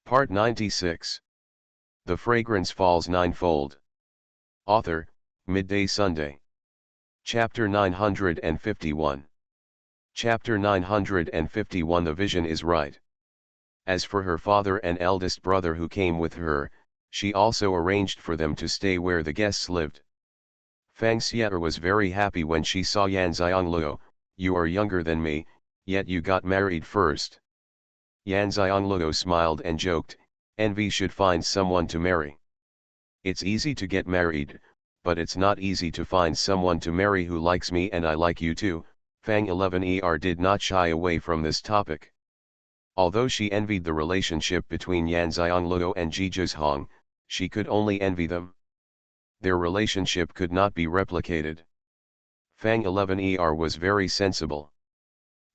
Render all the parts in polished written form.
Part 96. The Fragrance Falls Ninefold. Author, Midday Sunday. Chapter 951. Chapter 951. The vision is right. As for her father and eldest brother who came with her, she also arranged for them to stay where the guests lived. Xianxia was very happy when she saw Xianxia. You are younger than me, yet you got married first. Xianxia smiled and joked, envy should find someone to marry. It's easy to get married, but it's not easy to find someone to marry who likes me and I like you too. Fang11er did not shy away from this topic. Although she envied the relationship between Xianxia and Xuanhuan, she could only envy them. Their relationship could not be replicated. Fang11er was very sensible.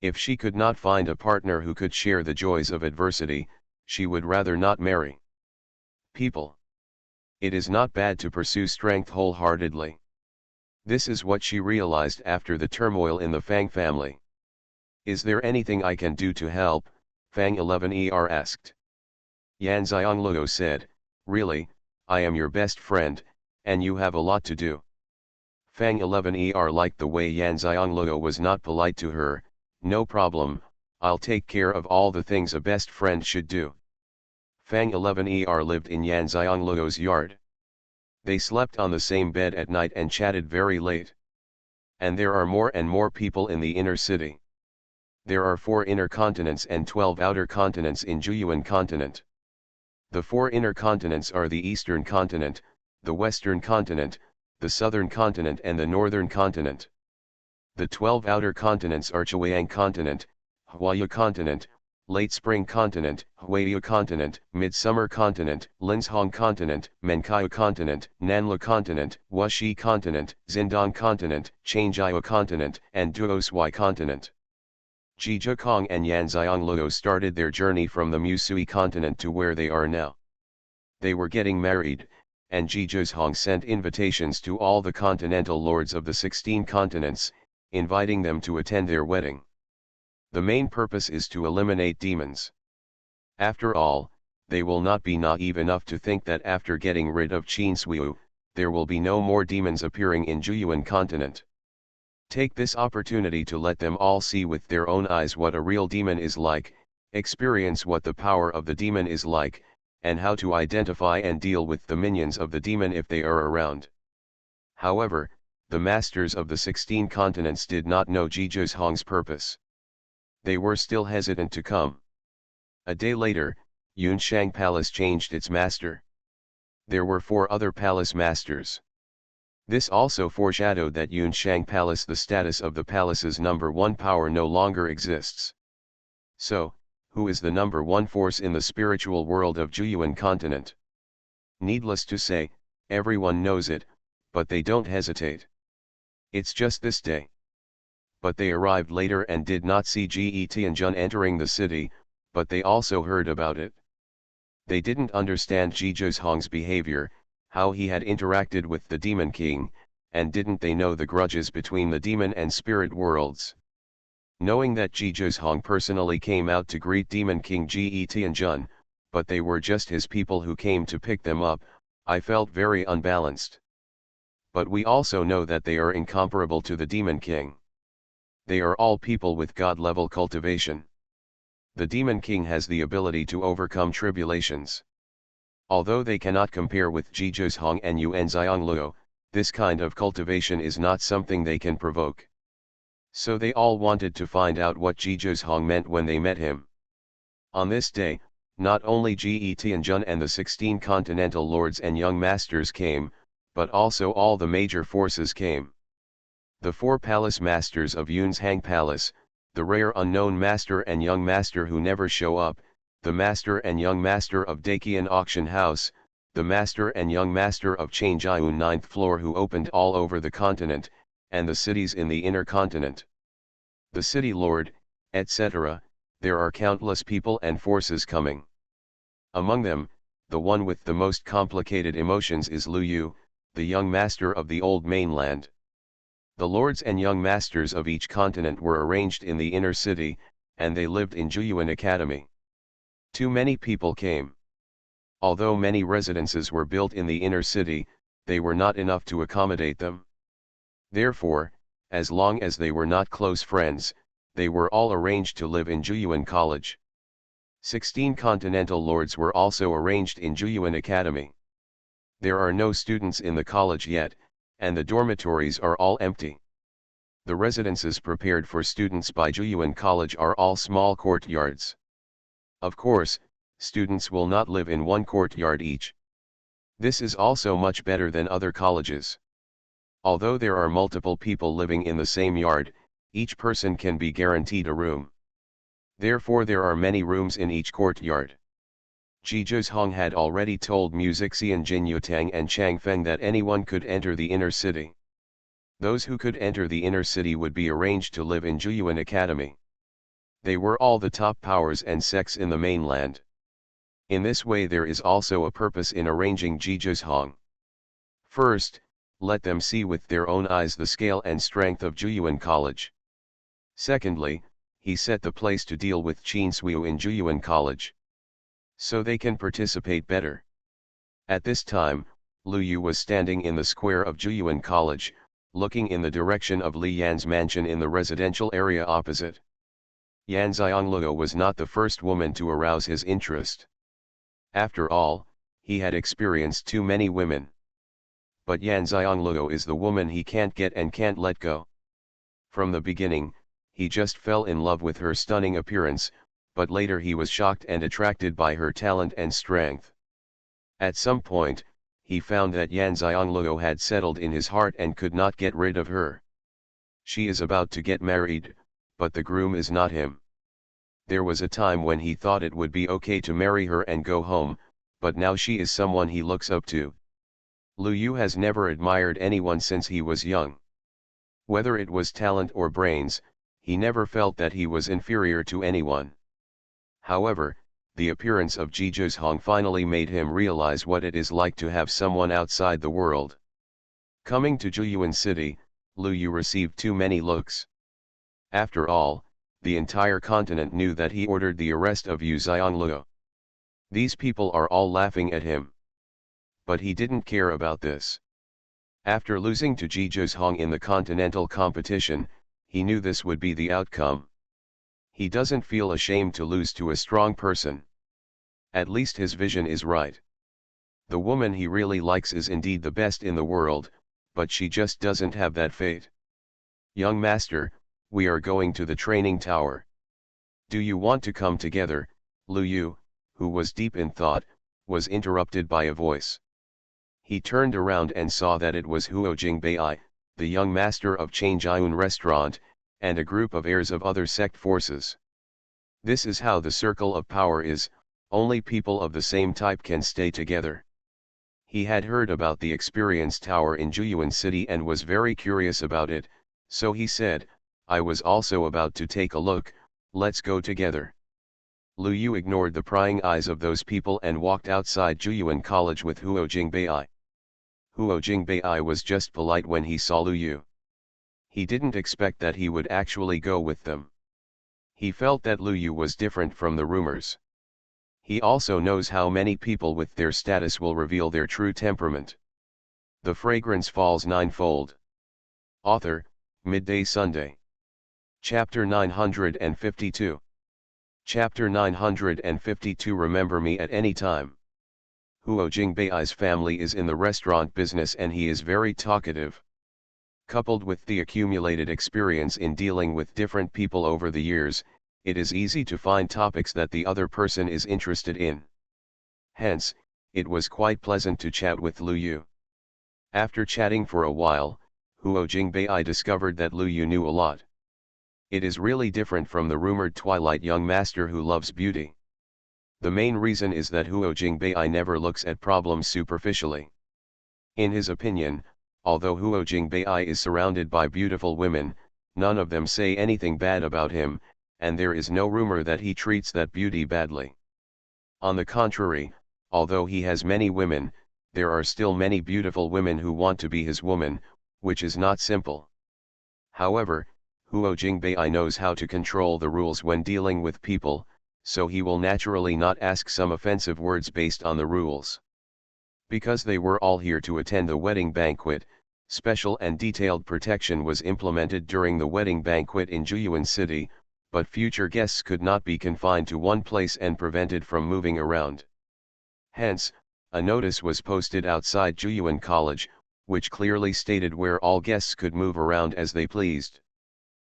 If she could not find a partner who could share the joys of adversity, she would rather not marry. People. It is not bad to pursue strength wholeheartedly. This is what she realized after the turmoil in the Fang family. Is there anything I can do to help? Fang11er asked. Xianxia said, really, I am your best friend, and you have a lot to do. Fang11er liked the way Xianxia was not polite to her. No problem, I'll take care of all the things a best friend should do. Fang11er lived in Xianxia's yard. They slept on the same bed at night and chatted very late. And there are more and more people in the inner city. There are 4 inner continents and 12 outer continents in Xuanhuan continent. The 4 inner continents are the Eastern continent, the Western continent, the Southern continent and the Northern continent. The 12 outer continents are Xuanhuan continent, Huaya continent, Late Spring continent, Huaya continent, Midsummer continent, Linzhong continent, Menkai continent, Nanla continent, Wuxi continent, Xindong continent, Xianxia continent, and Duoshui continent. Zhizhikong and Xianxia started their journey from the Musui continent to where they are now. They were getting married, and Zhizhikong sent invitations to all the continental lords of the 16 continents, inviting them to attend their wedding. The main purpose is to eliminate demons. After all, they will not be naive enough to think that after getting rid of Qinsui, there will be no more demons appearing in Xuanhuan continent. Take this opportunity to let them all see with their own eyes what a real demon is like, experience what the power of the demon is like, and how to identify and deal with the minions of the demon if they are around. However, the masters of the 16 continents did not know Zhizhikong's purpose. They were still hesitant to come. A day later, Yunshang Palace changed its master. There were 4 other palace masters. This also foreshadowed that Yunshang Palace, the status of the palace's number 1 power, no longer exists. So, who is the number 1 force in the spiritual world of Xuanhuan continent? Needless to say, everyone knows it, but they don't hesitate. It's just this day. But they arrived later and did not see Tianjun entering the city, but they also heard about it. They didn't understand Zhizhikong's behavior, how he had interacted with the Demon King, and didn't they know the grudges between the demon and spirit worlds. Knowing that Zhizhikong personally came out to greet Demon King Tianjun, but they were just his people who came to pick them up, I felt very unbalanced. But we also know that they are incomparable to the Demon King. They are all people with God-level cultivation. The Demon King has the ability to overcome tribulations. Although they cannot compare with Zhizhikong and Yuanxiangluo, this kind of cultivation is not something they can provoke. So they all wanted to find out what Zhizhikong meant when they met him. On this day, not only Tianjun and the 16 continental lords and young masters came, but also all the major forces came. The 4 palace masters of Yunshang Palace, the rare unknown master and young master who never show up, the master and young master of Dakian Auction House, the master and young master of Changjiun 9th floor who opened all over the continent, and the cities in the inner continent. The city lord, etc., there are countless people and forces coming. Among them, the one with the most complicated emotions is Lu Yu, the young master of the old mainland. The lords and young masters of each continent were arranged in the inner city, and they lived in Xuanhuan Academy. Too many people came. Although many residences were built in the inner city, they were not enough to accommodate them. Therefore, as long as they were not close friends, they were all arranged to live in Xuanhuan College. 16 continental lords were also arranged in Xuanhuan Academy. There are no students in the college yet, and the dormitories are all empty. The residences prepared for students by Xuanhuan College are all small courtyards. Of course, students will not live in one courtyard each. This is also much better than other colleges. Although there are multiple people living in the same yard, each person can be guaranteed a room. Therefore there are many rooms in each courtyard. Zhizhong had already told musician Jin Yutang and Chang Feng that anyone could enter the inner city. Those who could enter the inner city would be arranged to live in Xuanhuan Academy. They were all the top powers and sects in the mainland. In this way there is also a purpose in arranging Zhizhong. First, let them see with their own eyes the scale and strength of Xuanhuan College. Secondly, he set the place to deal with Qin Suiu in Xuanhuan College, so they can participate better. At this time, Lu Yu was standing in the square of Xuanhuan College, looking in the direction of Li Yan's mansion in the residential area opposite. Yan Xiangluo was not the first woman to arouse his interest. After all, he had experienced too many women. But Yan Xiangluo is the woman he can't get and can't let go. From the beginning, he just fell in love with her stunning appearance, but later he was shocked and attracted by her talent and strength. At some point, he found that Yan Xiangluo had settled in his heart and could not get rid of her. She is about to get married, but the groom is not him. There was a time when he thought it would be okay to marry her and go home, but now she is someone he looks up to. Lu Yu has never admired anyone since he was young. Whether it was talent or brains, he never felt that he was inferior to anyone. However, the appearance of Zhizhong finally made him realize what it is like to have someone outside the world. Coming to Xuanhuan City, Lu Yu received too many looks. After all, the entire continent knew that he ordered the arrest of Yu Xiangluo. These people are all laughing at him. But he didn't care about this. After losing to Zhizhong in the continental competition, he knew this would be the outcome. He doesn't feel ashamed to lose to a strong person. At least his vision is right. The woman he really likes is indeed the best in the world, but she just doesn't have that fate. Young master, we are going to the training tower. Do you want to come together? Lu Yu, who was deep in thought, was interrupted by a voice. He turned around and saw that it was Huo Jingbei, the young master of Changjiun restaurant, and a group of heirs of other sect forces. This is how the circle of power is, only people of the same type can stay together. He had heard about the experience tower in Xuanhuan City and was very curious about it, so he said, I was also about to take a look, let's go together. Lu Yu ignored the prying eyes of those people and walked outside Xuanhuan College with Huo Jingbei. Huo Jingbei was just polite when he saw Lu Yu. He didn't expect that he would actually go with them. He felt that Lu Yu was different from the rumors. He also knows how many people with their status will reveal their true temperament. The Fragrance Falls Ninefold. Author, Midday Sunday. Chapter 952. Chapter 952. Remember me at any time. Huo Jingbei's family is in the restaurant business and he is very talkative. Coupled with the accumulated experience in dealing with different people over the years, it is easy to find topics that the other person is interested in. Hence, it was quite pleasant to chat with Lu Yu. After chatting for a while, Huo Jingbei discovered that Lu Yu knew a lot. It is really different from the rumored Twilight young master who loves beauty. The main reason is that Huo Jingbei never looks at problems superficially. In his opinion, although Huo Jingbei is surrounded by beautiful women, none of them say anything bad about him, and there is no rumor that he treats that beauty badly. On the contrary, although he has many women, there are still many beautiful women who want to be his woman, which is not simple. However, Huo Jingbei knows how to control the rules when dealing with people, so he will naturally not ask some offensive words based on the rules. Because they were all here to attend the wedding banquet, special and detailed protection was implemented during the wedding banquet in Xuanhuan City, but future guests could not be confined to one place and prevented from moving around. Hence, a notice was posted outside Xuanhuan College, which clearly stated where all guests could move around as they pleased.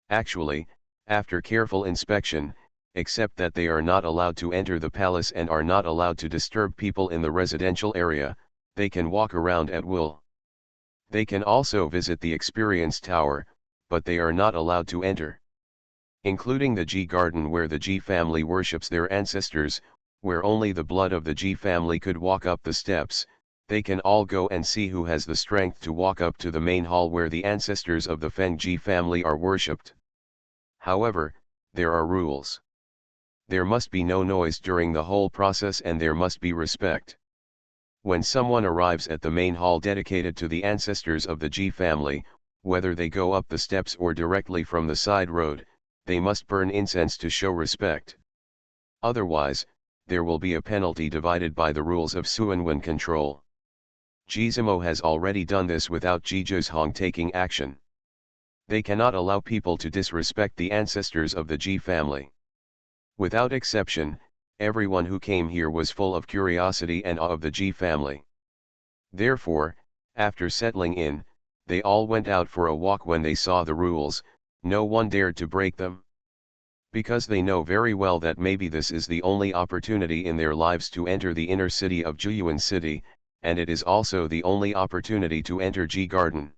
Actually, after careful inspection, except that they are not allowed to enter the palace and are not allowed to disturb people in the residential area, they can walk around at will. They can also visit the Experience Tower, but they are not allowed to enter. Including the G Garden where the G family worships their ancestors, where only the blood of the G family could walk up the steps, they can all go and see who has the strength to walk up to the main hall where the ancestors of the Feng G family are worshipped. However, there are rules. There must be no noise during the whole process and there must be respect. When someone arrives at the main hall dedicated to the ancestors of the G family, whether they go up the steps or directly from the side road, they must burn incense to show respect. Otherwise, there will be a penalty divided by the rules of Xuanhuan control. Gizmo has already done this without Jizhong taking action. They cannot allow people to disrespect the ancestors of the G family. Without exception, everyone who came here was full of curiosity and awe of the G family. Therefore, after settling in, they all went out for a walk. When they saw the rules, no one dared to break them. Because they know very well that maybe this is the only opportunity in their lives to enter the inner city of Xuanhuan City, and it is also the only opportunity to enter G Garden.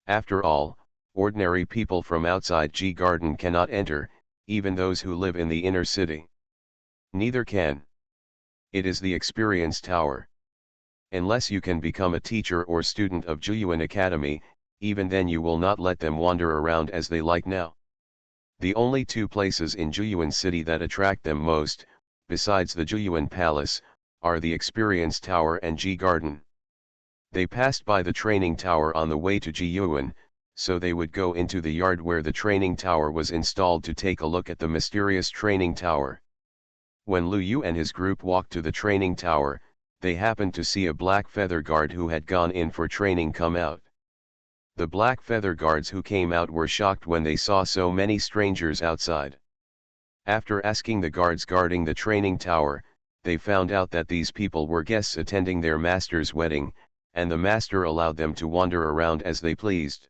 After all, ordinary people from outside G Garden cannot enter, even those who live in the inner city. Neither can. It is the Experience Tower. Unless you can become a teacher or student of Xuanhuan Academy, even then you will not let them wander around as they like now. The only two places in Xuanhuan City that attract them most, besides the Xuanhuan Palace, are the Experience Tower and G Garden. They passed by the training tower on the way to Jiyuan, so they would go into the yard where the training tower was installed to take a look at the mysterious training tower. When Lu Yu and his group walked to the training tower, they happened to see a black feather guard who had gone in for training come out. The black feather guards who came out were shocked when they saw so many strangers outside. After asking the guards guarding the training tower, they found out that these people were guests attending their master's wedding, and the master allowed them to wander around as they pleased.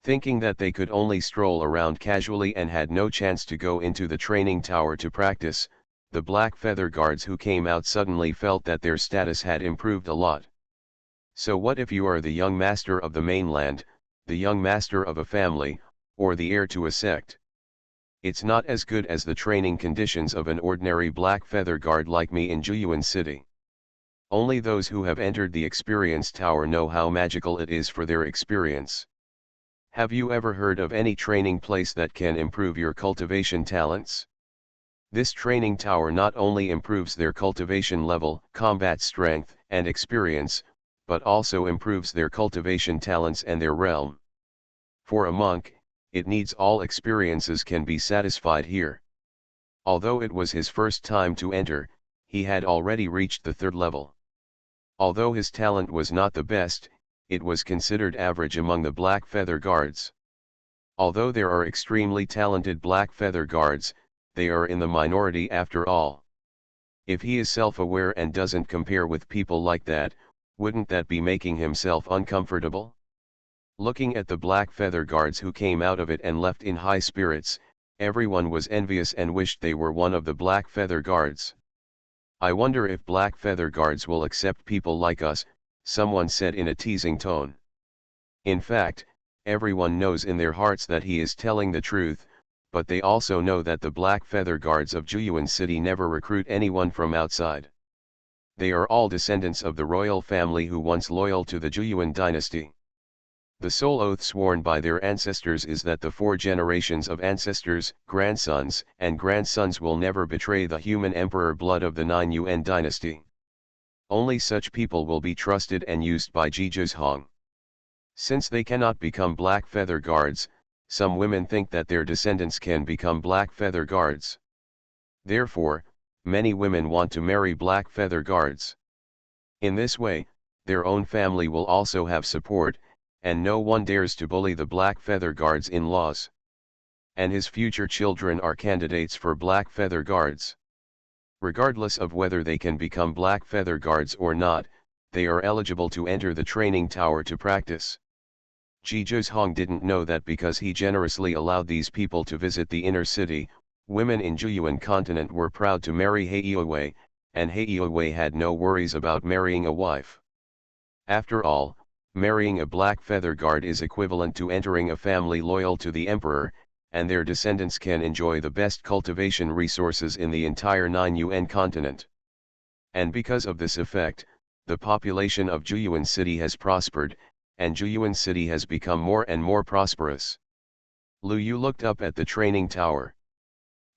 Thinking that they could only stroll around casually and had no chance to go into the training tower to practice, the black feather guards who came out suddenly felt that their status had improved a lot. So what if you are the young master of the mainland, the young master of a family, or the heir to a sect? It's not as good as the training conditions of an ordinary black feather guard like me in Xuanhuan City. Only those who have entered the Experience Tower know how magical it is for their experience. Have you ever heard of any training place that can improve your cultivation talents? This training tower not only improves their cultivation level, combat strength, and experience, but also improves their cultivation talents and their realm. For a monk, it needs all experiences can be satisfied here. Although it was his first time to enter, he had already reached the 3rd level. Although his talent was not the best, it was considered average among the black feather guards. Although there are extremely talented black feather guards, they are in the minority after all. If he is self-aware and doesn't compare with people like that, wouldn't that be making himself uncomfortable? Looking at the black feather guards who came out of it and left in high spirits, everyone was envious and wished they were one of the black feather guards. I wonder if black feather guards will accept people like us, someone said in a teasing tone. In fact, everyone knows in their hearts that he is telling the truth, but they also know that the black feather guards of Xuanhuan City never recruit anyone from outside. They are all descendants of the royal family who once loyal to the Xuanhuan dynasty. The sole oath sworn by their ancestors is that the 4 generations of ancestors, grandsons, and grandsons will never betray the human emperor blood of the Ninefold dynasty. Only such people will be trusted and used by Jizhong. Since they cannot become black feather guards, some women think that their descendants can become black feather guards. Therefore, many women want to marry black feather guards. In this way, their own family will also have support, and no one dares to bully the black feather guard's in-laws. And his future children are candidates for black feather guards. Regardless of whether they can become black feather guards or not, they are eligible to enter the training tower to practice. Ji Zhozhong didn't know that because he generously allowed these people to visit the inner city, women in Xuanhuan continent were proud to marry Heiyuwei, and Heiyuwei had no worries about marrying a wife. After all, marrying a black feather guard is equivalent to entering a family loyal to the emperor, and their descendants can enjoy the best cultivation resources in the entire Ninefold continent. And because of this effect, the population of Xuanhuan city has prospered, and Xuanhuan city has become more and more prosperous. Lu Yu looked up at the training tower.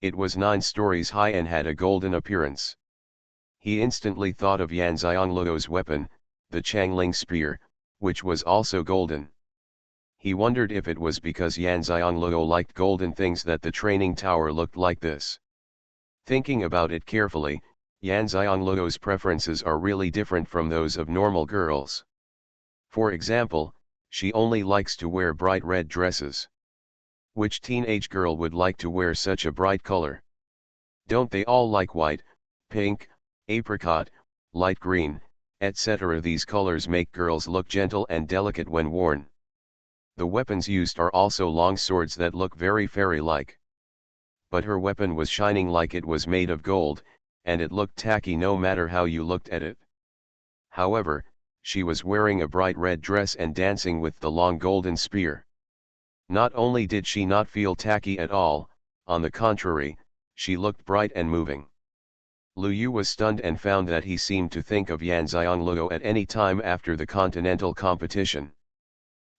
It was 9 stories high and had a golden appearance. He instantly thought of Yan Xiangluo's weapon, the Changling spear, which was also golden. He wondered if it was because Yan Xiangluo liked golden things that the training tower looked like this. Thinking about it carefully, Yan Xiangluo's preferences are really different from those of normal girls. For example, she only likes to wear bright red dresses. Which teenage girl would like to wear such a bright color? Don't they all like white, pink, apricot, light green, etc.? These colors make girls look gentle and delicate when worn. The weapons used are also long swords that look very fairy-like. But her weapon was shining like it was made of gold, and it looked tacky no matter how you looked at it. However, she was wearing a bright red dress and dancing with the long golden spear. Not only did she not feel tacky at all, on the contrary, she looked bright and moving. Lu Yu was stunned and found that he seemed to think of Yan Xiangluo at any time after the continental competition.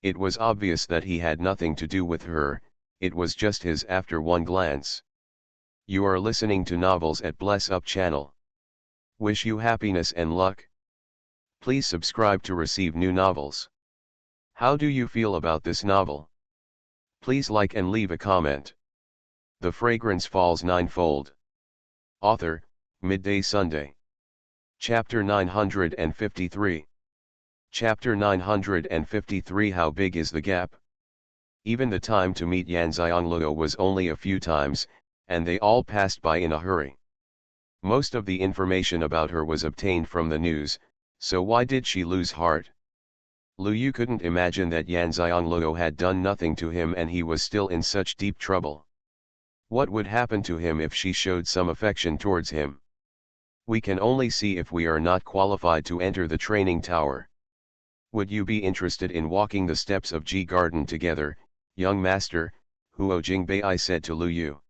It was obvious that he had nothing to do with her, it was just his after one glance. You are listening to Novels at Bless Up channel. Wish you happiness and luck. Please subscribe to receive new novels. How do you feel about this novel? Please like and leave a comment. The Fragrance Falls Ninefold. Author, Midday Sunday. Chapter 953. Chapter 953. How big is the gap? Even the time to meet Yan Xiangluo was only a few times, and they all passed by in a hurry. Most of the information about her was obtained from the news, so why did she lose heart? Lu Yu couldn't imagine that Yan Xiangluo had done nothing to him and he was still in such deep trouble. What would happen to him if she showed some affection towards him? We can only see if we are not qualified to enter the training tower. Would you be interested in walking the steps of Ji Garden together, young master? Huo Jingbei said to Lu Yu.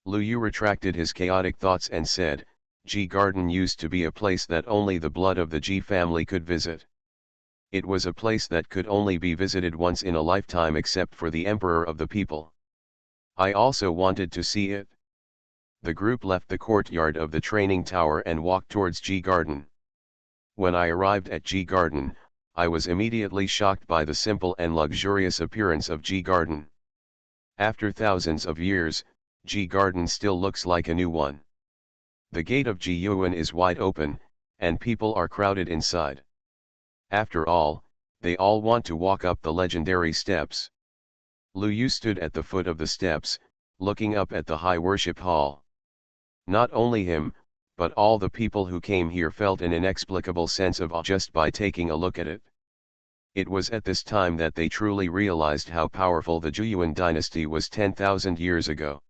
Lu Yu retracted his chaotic thoughts and said, Ji Garden used to be a place that only the blood of the Ji family could visit. It was a place that could only be visited once in a lifetime except for the emperor of the people. I also wanted to see it. The group left the courtyard of the training tower and walked towards Ji Garden. When I arrived at Ji Garden, I was immediately shocked by the simple and luxurious appearance of Ji Garden. After thousands of years, Ji Garden still looks like a new one. The gate of Ji Yuan is wide open, and people are crowded inside. After all, they all want to walk up the legendary steps. Lu Yu stood at the foot of the steps, looking up at the high worship hall. Not only him, but all the people who came here felt an inexplicable sense of awe just by taking a look at it. It was at this time that they truly realized how powerful the Xuanhuan dynasty was 10,000 years ago.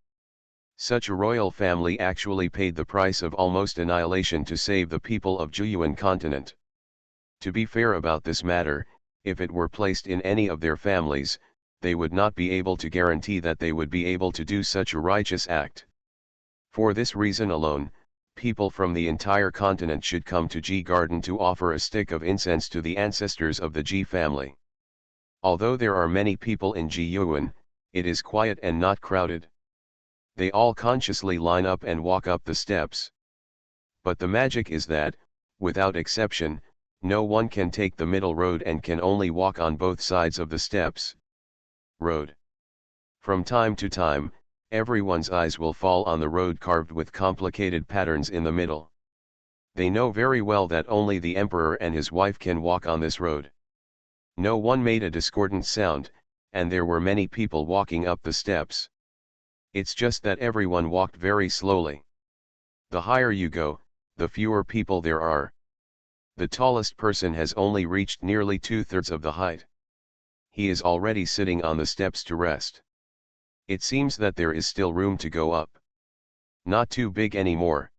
Such a royal family actually paid the price of almost annihilation to save the people of Xuanhuan continent. To be fair about this matter, if it were placed in any of their families, they would not be able to guarantee that they would be able to do such a righteous act. For this reason alone, people from the entire continent should come to Ji Garden to offer a stick of incense to the ancestors of the Ji family. Although there are many people in Ji Yuan, it is quiet and not crowded. They all consciously line up and walk up the steps. But the magic is that, without exception, no one can take the middle road and can only walk on both sides of the steps. Road. From time to time, everyone's eyes will fall on the road carved with complicated patterns in the middle. They know very well that only the emperor and his wife can walk on this road. No one made a discordant sound, and there were many people walking up the steps. It's just that everyone walked very slowly. The higher you go, the fewer people there are. The tallest person has only reached nearly 2/3 of the height. He is already sitting on the steps to rest. It seems that there is still room to go up. Not too big anymore.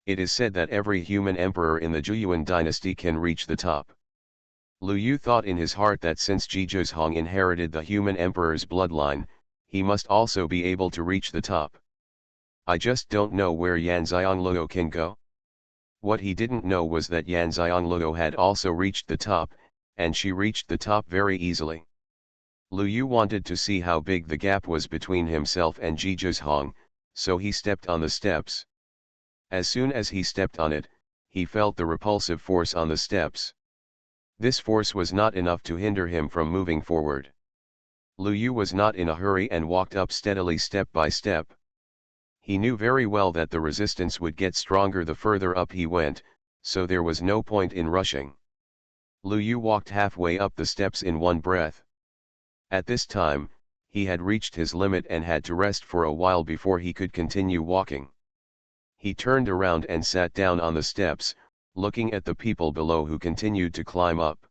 It is said that every human emperor in the Xuanhuan dynasty can reach the top. Lu Yu thought in his heart that since Xuanhuan inherited the human emperor's bloodline, he must also be able to reach the top. I just don't know where Yan Xianglou can go. What he didn't know was that Yan Xianglou had also reached the top, and she reached the top very easily. Lu Yu wanted to see how big the gap was between himself and Xuanhuan, so he stepped on the steps. As soon as he stepped on it, he felt the repulsive force on the steps. This force was not enough to hinder him from moving forward. Lu Yu was not in a hurry and walked up steadily step by step. He knew very well that the resistance would get stronger the further up he went, so there was no point in rushing. Lu Yu walked halfway up the steps in one breath. At this time, he had reached his limit and had to rest for a while before he could continue walking. He turned around and sat down on the steps, looking at the people below who continued to climb up.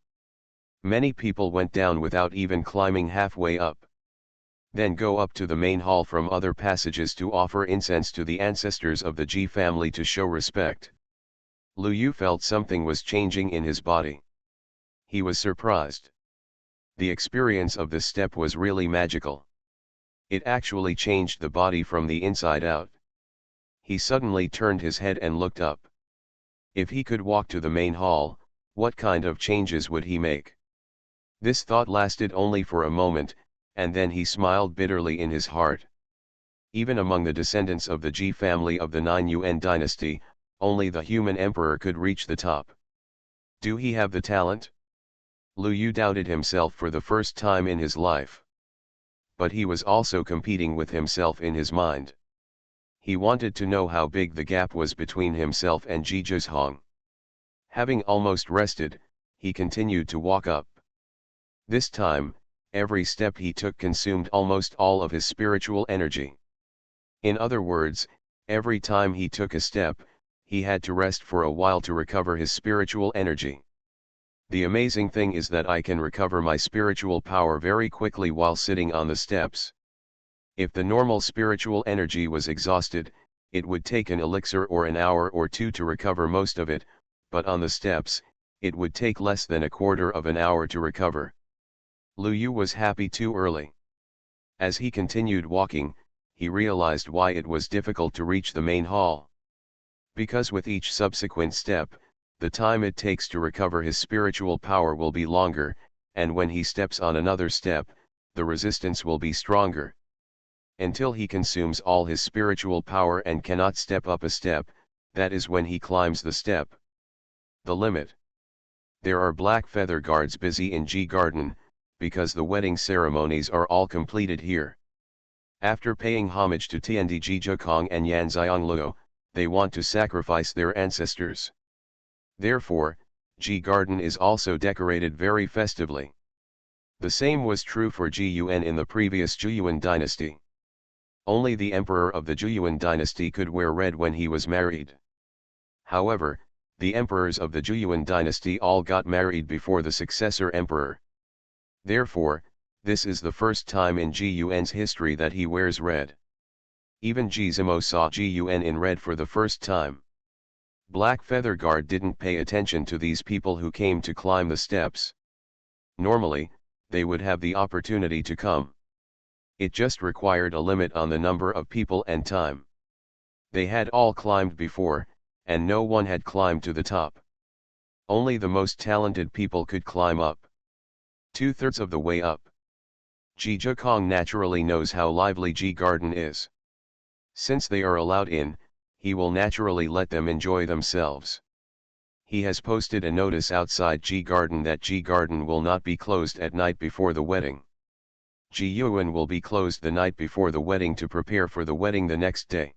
Many people went down without even climbing halfway up. Then go up to the main hall from other passages to offer incense to the ancestors of the Ji family to show respect. Lu Yu felt something was changing in his body. He was surprised. The experience of this step was really magical. It actually changed the body from the inside out. He suddenly turned his head and looked up. If he could walk to the main hall, what kind of changes would he make? This thought lasted only for a moment, and then he smiled bitterly in his heart. Even among the descendants of the Ji family of the Ninefold dynasty, only the human emperor could reach the top. Do he have the talent? Lu Yu doubted himself for the first time in his life. But he was also competing with himself in his mind. He wanted to know how big the gap was between himself and Xuanhuan. Having almost rested, he continued to walk up. This time, every step he took consumed almost all of his spiritual energy. In other words, every time he took a step, he had to rest for a while to recover his spiritual energy. The amazing thing is that I can recover my spiritual power very quickly while sitting on the steps. If the normal spiritual energy was exhausted, it would take an elixir or an hour or two to recover most of it, but on the steps, it would take less than a quarter of an hour to recover. Lu Yu was happy too early. As he continued walking, he realized why it was difficult to reach the main hall. Because with each subsequent step, the time it takes to recover his spiritual power will be longer, and when he steps on another step, the resistance will be stronger. Until he consumes all his spiritual power and cannot step up a step, that is when he climbs the step. The limit. There are black feather guards busy in Ji Garden, because the wedding ceremonies are all completed here. After paying homage to Tiandi Jijukong and Yan Xianglou, they want to sacrifice their ancestors. Therefore, Ji Garden is also decorated very festively. The same was true for Ji Yuan in the previous Xuanhuan dynasty. Only the emperor of the Xuanhuan dynasty could wear red when he was married. However, the emperors of the Xuanhuan dynasty all got married before the successor emperor. Therefore, this is the first time in Ji Yuan's history that he wears red. Even Ji Zimo saw Ji Yuan in red for the first time. Black Feather Guard didn't pay attention to these people who came to climb the steps. Normally, they would have the opportunity to come. It just required a limit on the number of people and time. They had all climbed before, and no one had climbed to the top. Only the most talented people could climb up. 2/3 of the way up. Jijukong naturally knows how lively Ji Garden is. Since they are allowed in, he will naturally let them enjoy themselves. He has posted a notice outside Ji Garden that Ji Garden will not be closed at night before the wedding. Xuanhuan will be closed the night before the wedding to prepare for the wedding the next day.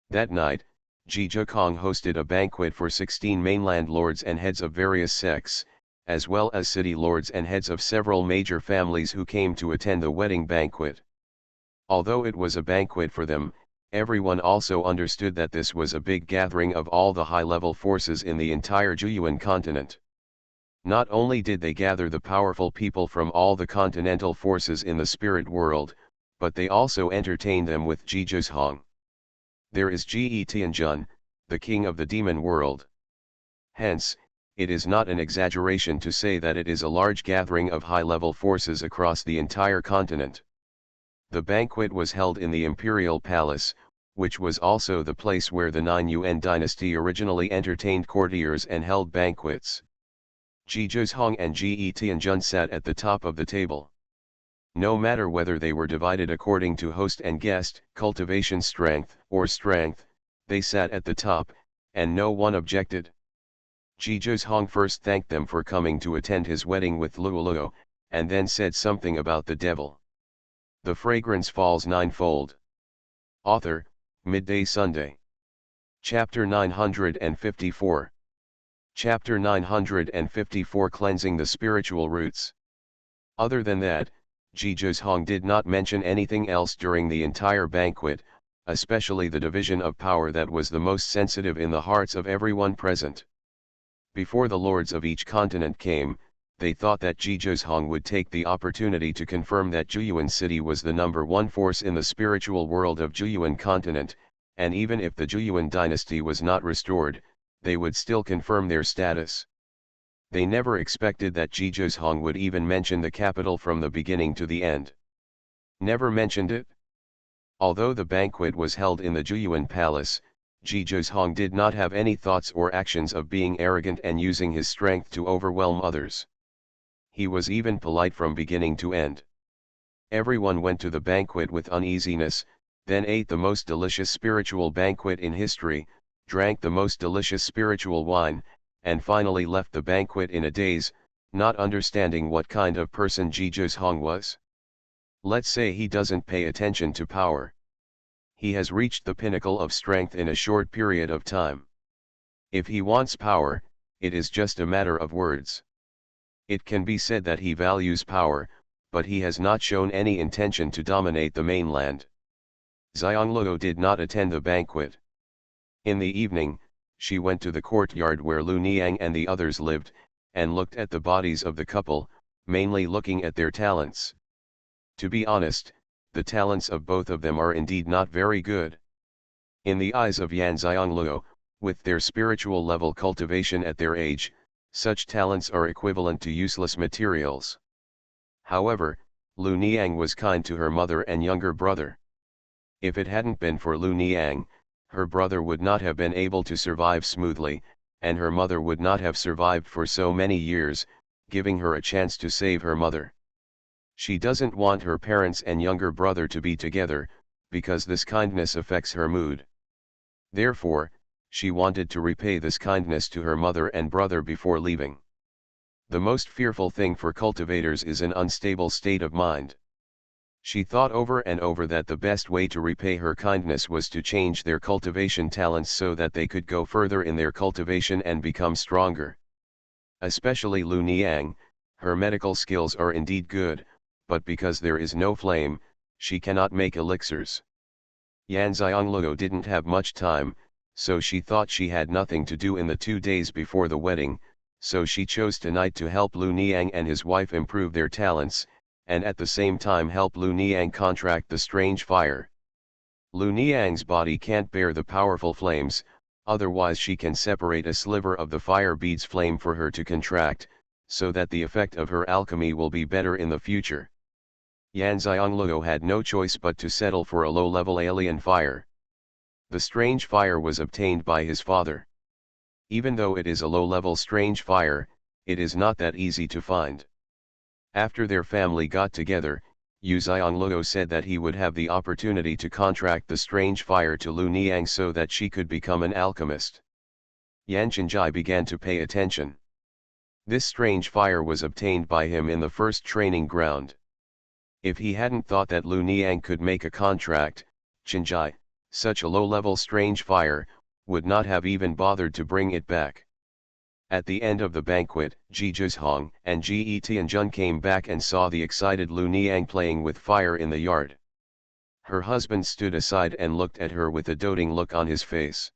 That night, Zhizhikong hosted a banquet for 16 mainland lords and heads of various sects, as well as city lords and heads of several major families who came to attend the wedding banquet. Although it was a banquet for them, everyone also understood that this was a big gathering of all the high-level forces in the entire Xuanhuan continent. Not only did they gather the powerful people from all the continental forces in the spirit world, but they also entertained them with Zhizhong. There is Tianjun, the king of the demon world. Hence, it is not an exaggeration to say that it is a large gathering of high-level forces across the entire continent. The banquet was held in the imperial palace, which was also the place where the Ninefold dynasty originally entertained courtiers and held banquets. Zhizhong and Tianjun sat at the top of the table. No matter whether they were divided according to host and guest, cultivation strength, or strength, they sat at the top, and no one objected. Zhizhong first thanked them for coming to attend his wedding with Luoluo, and then said something about the devil. The fragrance falls ninefold. Author, Midday Sunday. Chapter 954. Chapter 954 Cleansing the Spiritual Roots. Other than that, Zhizhong did not mention anything else during the entire banquet, especially the division of power that was the most sensitive in the hearts of everyone present. Before the lords of each continent came, they thought that Zhizhong would take the opportunity to confirm that Xuanhuan city was the #1 force in the spiritual world of Xuanhuan continent, and even if the Xuanhuan dynasty was not restored, they would still confirm their status. They never expected that Zhizhong would even mention the capital from the beginning to the end. Never mentioned it. Although the banquet was held in the Xuanhuan palace, Zhizhong did not have any thoughts or actions of being arrogant and using his strength to overwhelm others. He was even polite from beginning to end. Everyone went to the banquet with uneasiness, then ate the most delicious spiritual banquet in history, drank the most delicious spiritual wine, and finally left the banquet in a daze, not understanding what kind of person Zhizhong was. Let's say he doesn't pay attention to power. He has reached the pinnacle of strength in a short period of time. If he wants power, it is just a matter of words. It can be said that he values power, but he has not shown any intention to dominate the mainland. Xianxia did not attend the banquet. In the evening, she went to the courtyard where Lu Niang and the others lived, and looked at the bodies of the couple, mainly looking at their talents. To be honest, the talents of both of them are indeed not very good. In the eyes of Yan Xianxia, with their spiritual level cultivation at their age, such talents are equivalent to useless materials. However, Lu Niang was kind to her mother and younger brother. If it hadn't been for Lu Niang, her brother would not have been able to survive smoothly, and her mother would not have survived for so many years, giving her a chance to save her mother. She doesn't want her parents and younger brother to be together, because this kindness affects her mood. Therefore, she wanted to repay this kindness to her mother and brother before leaving. The most fearful thing for cultivators is an unstable state of mind. She thought over and over that the best way to repay her kindness was to change their cultivation talents so that they could go further in their cultivation and become stronger. Especially Lu Niang, her medical skills are indeed good, but because there is no flame, she cannot make elixirs. Yan Xianxia didn't have much time, so she thought she had nothing to do in the 2 days before the wedding, so she chose tonight to help Lu Niang and his wife improve their talents, and at the same time help Lu Niang contract the strange fire. Lu Niang's body can't bear the powerful flames, otherwise she can separate a sliver of the fire bead's flame for her to contract, so that the effect of her alchemy will be better in the future. Yan Xianxia had no choice but to settle for a low-level alien fire. The strange fire was obtained by his father. Even though it is a low-level strange fire, it is not that easy to find. After their family got together, Xianxia said that he would have the opportunity to contract the strange fire to Lu Niang so that she could become an alchemist. Yan Chenjai began to pay attention. This strange fire was obtained by him in the first training ground. If he hadn't thought that Lu Niang could make a contract, Xianxia, such a low-level strange fire, would not have even bothered to bring it back. At the end of the banquet, Ji Zhizhong and Ji Tianjun came back and saw the excited Lu Niang playing with fire in the yard. Her husband stood aside and looked at her with a doting look on his face.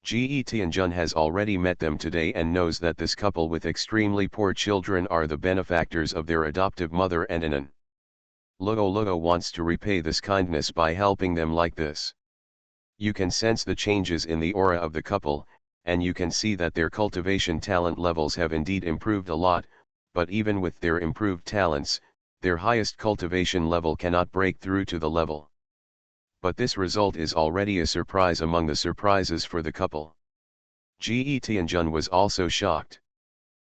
Ji Tianjun has already met them today and knows that this couple with extremely poor children are the benefactors of their adoptive mother and Anan. Luo wants to repay this kindness by helping them like this. You can sense the changes in the aura of the couple, and you can see that their cultivation talent levels have indeed improved a lot, but even with their improved talents, their highest cultivation level cannot break through to the level. But this result is already a surprise among the surprises for the couple. Ji Tianjun was also shocked.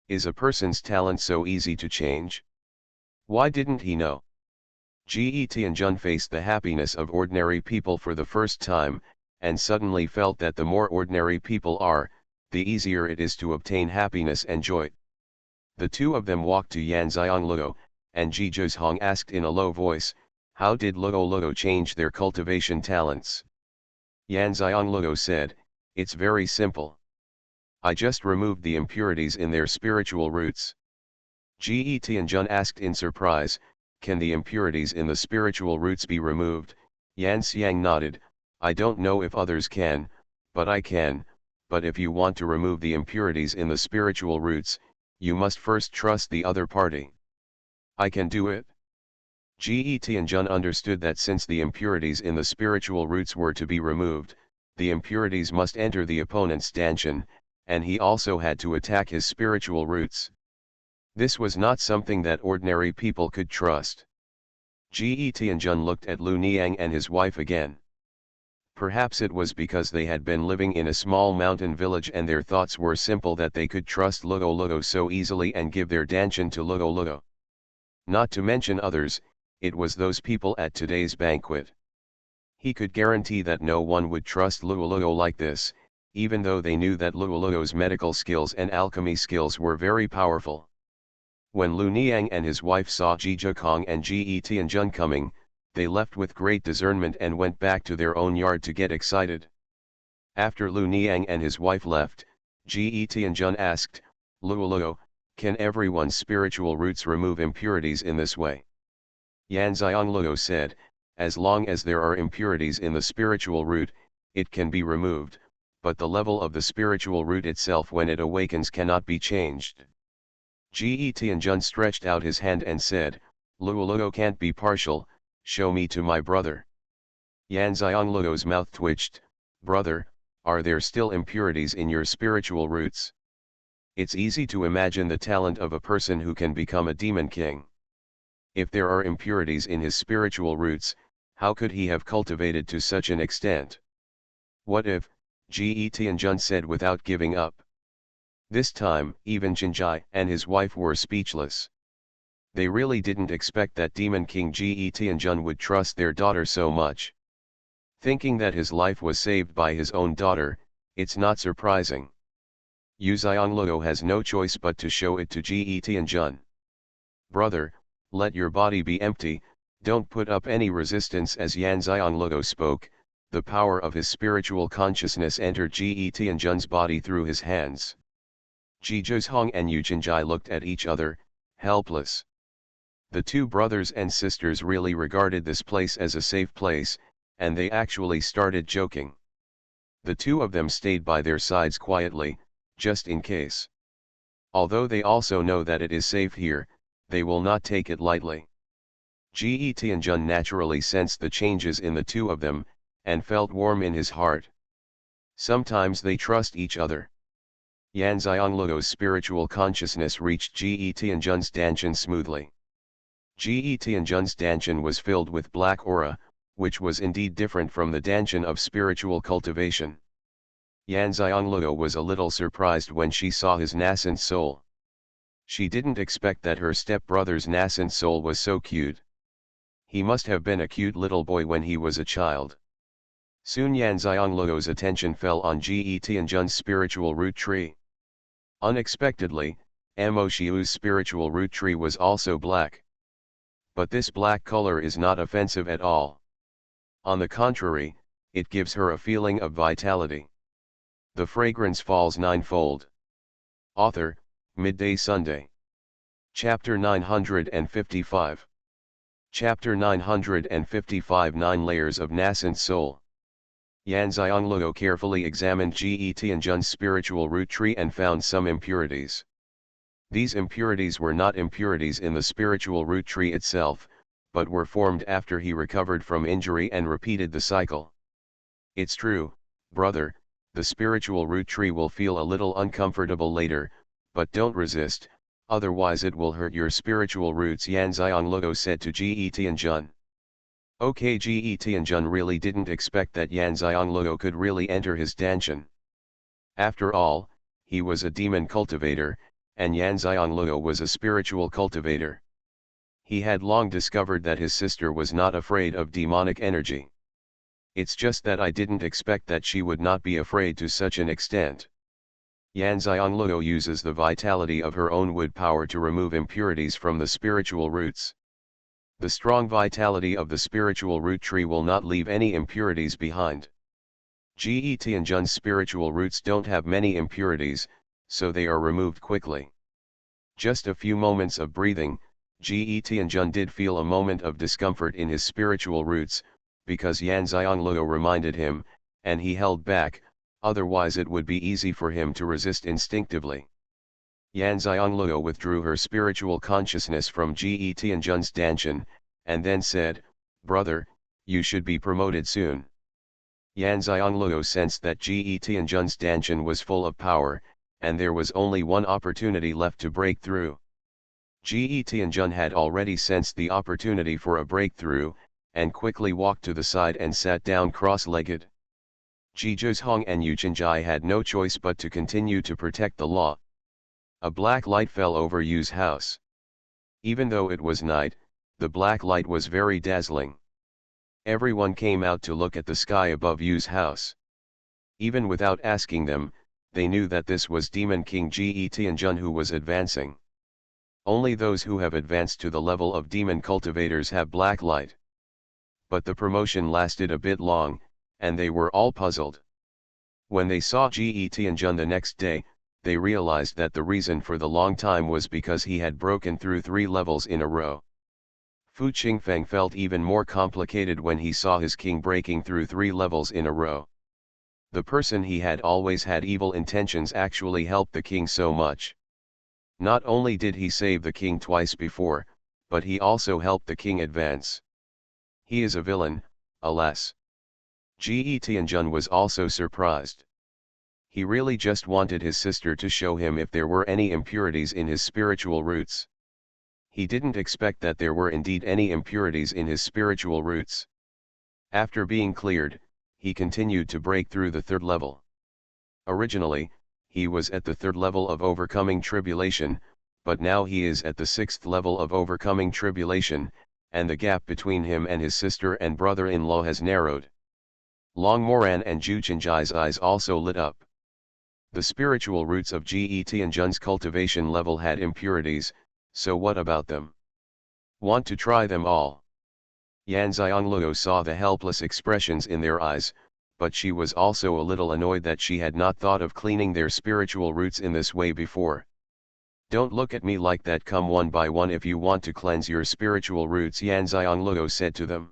Is a person's talent so easy to change? Why didn't he know? Ji Tianjun faced the happiness of ordinary people for the first time, and suddenly felt that the more ordinary people are, the easier it is to obtain happiness and joy. The two of them walked to Yanxiang Luo, and Ji Zhizhong asked in a low voice, how did Luo change their cultivation talents? Yanxiang Luo said, it's very simple. I just removed the impurities in their spiritual roots. Ji Tianjun asked in surprise, can the impurities in the spiritual roots be removed? Xianxia nodded, I don't know if others can, but I can, but if you want to remove the impurities in the spiritual roots, you must first trust the other party. I can do it. Ji Tianjun understood that since the impurities in the spiritual roots were to be removed, the impurities must enter the opponent's danshan, and he also had to attack his spiritual roots. This was not something that ordinary people could trust. Ji Tianjun looked at Lu Niang and his wife again. Perhaps it was because they had been living in a small mountain village and their thoughts were simple that they could trust Luo so easily and give their danshan to Luo. Not to mention others, it was those people at today's banquet. He could guarantee that no one would trust Luo like this, even though they knew that Luo's medical skills and alchemy skills were very powerful. When Lu Niang and his wife saw Ji Zhizhong and Ji Tianjun coming, they left with great discernment and went back to their own yard to get excited. After Lu Niang and his wife left, Ji Tianjun asked, Luo, can everyone's spiritual roots remove impurities in this way? Yanxiang Luo said, as long as there are impurities in the spiritual root, it can be removed, but the level of the spiritual root itself when it awakens cannot be changed. Ji Tianjun stretched out his hand and said, Luo can't be partial, show me to my brother. Yanxiang Luo's mouth twitched, brother, are there still impurities in your spiritual roots? It's easy to imagine the talent of a person who can become a demon king. If there are impurities in his spiritual roots, how could he have cultivated to such an extent? What if, Ji Tianjun said without giving up. This time, even Xianxia and his wife were speechless. They really didn't expect that Demon King Ji Tianjun would trust their daughter so much. Thinking that his life was saved by his own daughter, it's not surprising. Yanxiang Luo has no choice but to show it to Ji Tianjun. Brother, let your body be empty, don't put up any resistance. As Yanxiang Luo spoke, the power of his spiritual consciousness entered Ji Tianjun's body through his hands. Ji Zhizhong and Yu Xianxia looked at each other, helpless. The two brothers and sisters really regarded this place as a safe place, and they actually started joking. The two of them stayed by their sides quietly, just in case. Although they also know that it is safe here, they will not take it lightly. Ji Tianjun naturally sensed the changes in the two of them, and felt warm in his heart. Sometimes they trust each other. Yanxiang Luo's spiritual consciousness reached Ji Tianjun's danshan smoothly. Ji Tianjun's danshan was filled with black aura, which was indeed different from the danshan of spiritual cultivation. Yanxiang Luo was a little surprised when she saw his nascent soul. She didn't expect that her stepbrother's nascent soul was so cute. He must have been a cute little boy when he was a child. Soon Yanxiang Luo's attention fell on Ji Tianjun's spiritual root tree. Unexpectedly, Mo Xiu's spiritual root tree was also black. But this black color is not offensive at all. On the contrary, it gives her a feeling of vitality. The fragrance falls ninefold. Author, Midday Sunday. Chapter 955. Chapter 955 9 Layers of Nascent Soul. Yan Xianglou carefully examined Ge Tianjun's spiritual root tree and found some impurities. These impurities were not impurities in the spiritual root tree itself, but were formed after he recovered from injury and repeated the cycle. It's true, brother, the spiritual root tree will feel a little uncomfortable later, but don't resist, otherwise it will hurt your spiritual roots, Yan Xianglou said to Ge Tianjun. Okay, Ge Tianjun really didn't expect that Yan Xianglou could really enter his danshan. After all, he was a demon cultivator, and Yan Xianglou was a spiritual cultivator. He had long discovered that his sister was not afraid of demonic energy. It's just that I didn't expect that she would not be afraid to such an extent. Yan Xianglou uses the vitality of her own wood power to remove impurities from the spiritual roots. The strong vitality of the spiritual root tree will not leave any impurities behind. Ge Tianjun's spiritual roots don't have many impurities, so they are removed quickly. Just a few moments of breathing, Ge Tianjun did feel a moment of discomfort in his spiritual roots, because Yan Xianglou reminded him, and he held back, otherwise it would be easy for him to resist instinctively. Yan Xianglou withdrew her spiritual consciousness from Ge Tianjun's danshan, and then said, "Brother, you should be promoted soon." Yan Xianglou sensed that Ge Tianjun's danshan was full of power, and there was only one opportunity left to break through. Ge Tianjun had already sensed the opportunity for a breakthrough, and quickly walked to the side and sat down cross-legged. Ji Zhuzhong and Yu Chenjai had no choice but to continue to protect the law. A black light fell over Yu's house. Even though it was night, the black light was very dazzling. Everyone came out to look at the sky above Yu's house. Even without asking them, they knew that this was Demon King Ge Tianjun who was advancing. Only those who have advanced to the level of demon cultivators have black light. But the promotion lasted a bit long, and they were all puzzled. When they saw Ge Tianjun the next day, they realized that the reason for the long time was because he had broken through 3 levels in a row. Fu Qingfeng felt even more complicated when he saw his king breaking through 3 levels in a row. The person he had always had evil intentions actually helped the king so much. Not only did he save the king twice before, but he also helped the king advance. He is a villain, alas. Ge Tianjun was also surprised. He really just wanted his sister to show him if there were any impurities in his spiritual roots. He didn't expect that there were indeed any impurities in his spiritual roots. After being cleared, he continued to break through the 3rd level. Originally, he was at the 3rd level of overcoming tribulation, but now he is at the 6th level of overcoming tribulation, and the gap between him and his sister and brother-in-law has narrowed. Long Moran and Ju Chenjai's eyes also lit up. The spiritual roots of Ge Tianjun's cultivation level had impurities, so what about them? Want to try them all? Yan Xianglou saw the helpless expressions in their eyes, but she was also a little annoyed that she had not thought of cleaning their spiritual roots in this way before. Don't look at me like that, come one by one if you want to cleanse your spiritual roots, Yan Xianglou said to them.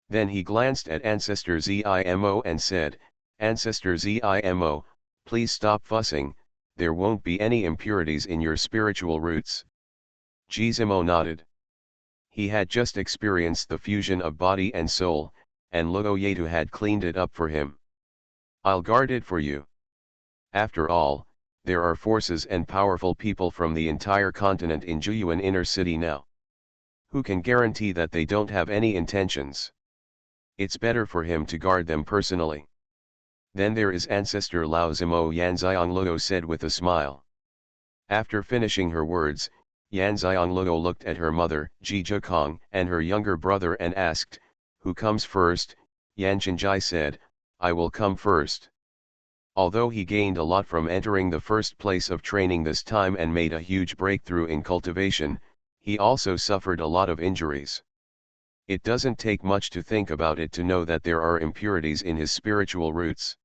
Then he glanced at Ancestor Zimo and said, Ancestor Zimo, please stop fussing, there won't be any impurities in your spiritual roots. Zimo nodded. He had just experienced the fusion of body and soul, and Luo Yetu had cleaned it up for him. I'll guard it for you. After all, there are forces and powerful people from the entire continent in Zhuyuan inner city now. Who can guarantee that they don't have any intentions? It's better for him to guard them personally. Then there is Ancestor Lao Zimo, Yan Xianglou said with a smile. After finishing her words, Yan Xianglou looked at her mother, Ji Zhukong, and her younger brother and asked, who comes first? Yan Chenjai said, I will come first. Although he gained a lot from entering the first place of training this time and made a huge breakthrough in cultivation, He also suffered a lot of injuries. It doesn't take much to think about it to know that there are impurities in his spiritual roots.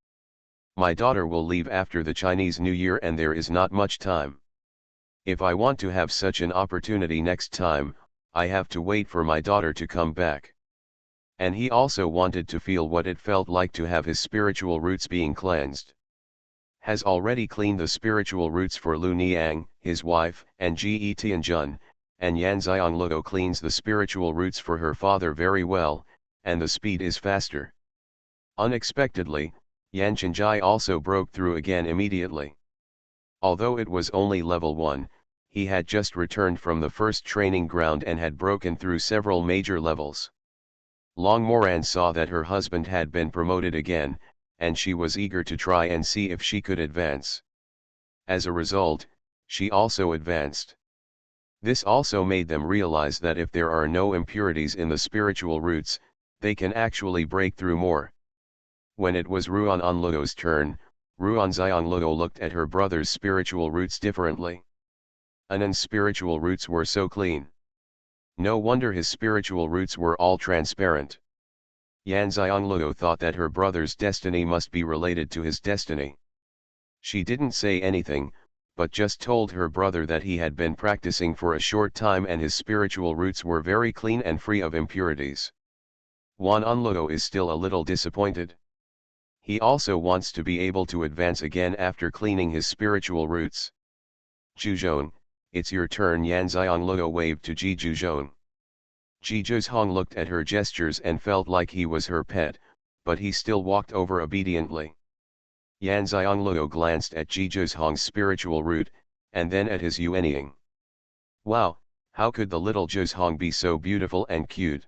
My daughter will leave after the Chinese New Year and there is not much time. If I want to have such an opportunity next time, I have to wait for my daughter to come back. And he also wanted to feel what it felt like to have his spiritual roots being cleansed. Has already cleaned the spiritual roots for Lu Niang, his wife, and Ge Tianjun, and Yan Xianglou cleans the spiritual roots for her father very well, and the speed is faster. Unexpectedly, Yan Chenjai also broke through again immediately. Although it was only level 1, he had just returned from the first training ground and had broken through several major levels. Long Moran saw that her husband had been promoted again, and she was eager to try and see if she could advance. As a result, she also advanced. This also made them realize that if there are no impurities in the spiritual roots, they can actually break through more. When it was Ruan Anluo's turn, Ruan Xiangluo looked at her brother's spiritual roots differently. Anan's spiritual roots were so clean. No wonder his spiritual roots were all transparent. Yan Xiangluo thought that her brother's destiny must be related to his destiny. She didn't say anything, but just told her brother that he had been practicing for a short time and his spiritual roots were very clean and free of impurities. Wan Anluo is still a little disappointed. He also wants to be able to advance again after cleaning his spiritual roots. Zhuzhong, it's your turn. Yan Xiangluo waved to Ji Zhuzhong. Ji Zhuzhong looked at her gestures and felt like he was her pet, but he still walked over obediently. Yan Xiangluo glanced at Ji Zhuzhong's spiritual root, and then at his Yuanying. Wow, how could the little Zhuzhong be so beautiful and cute?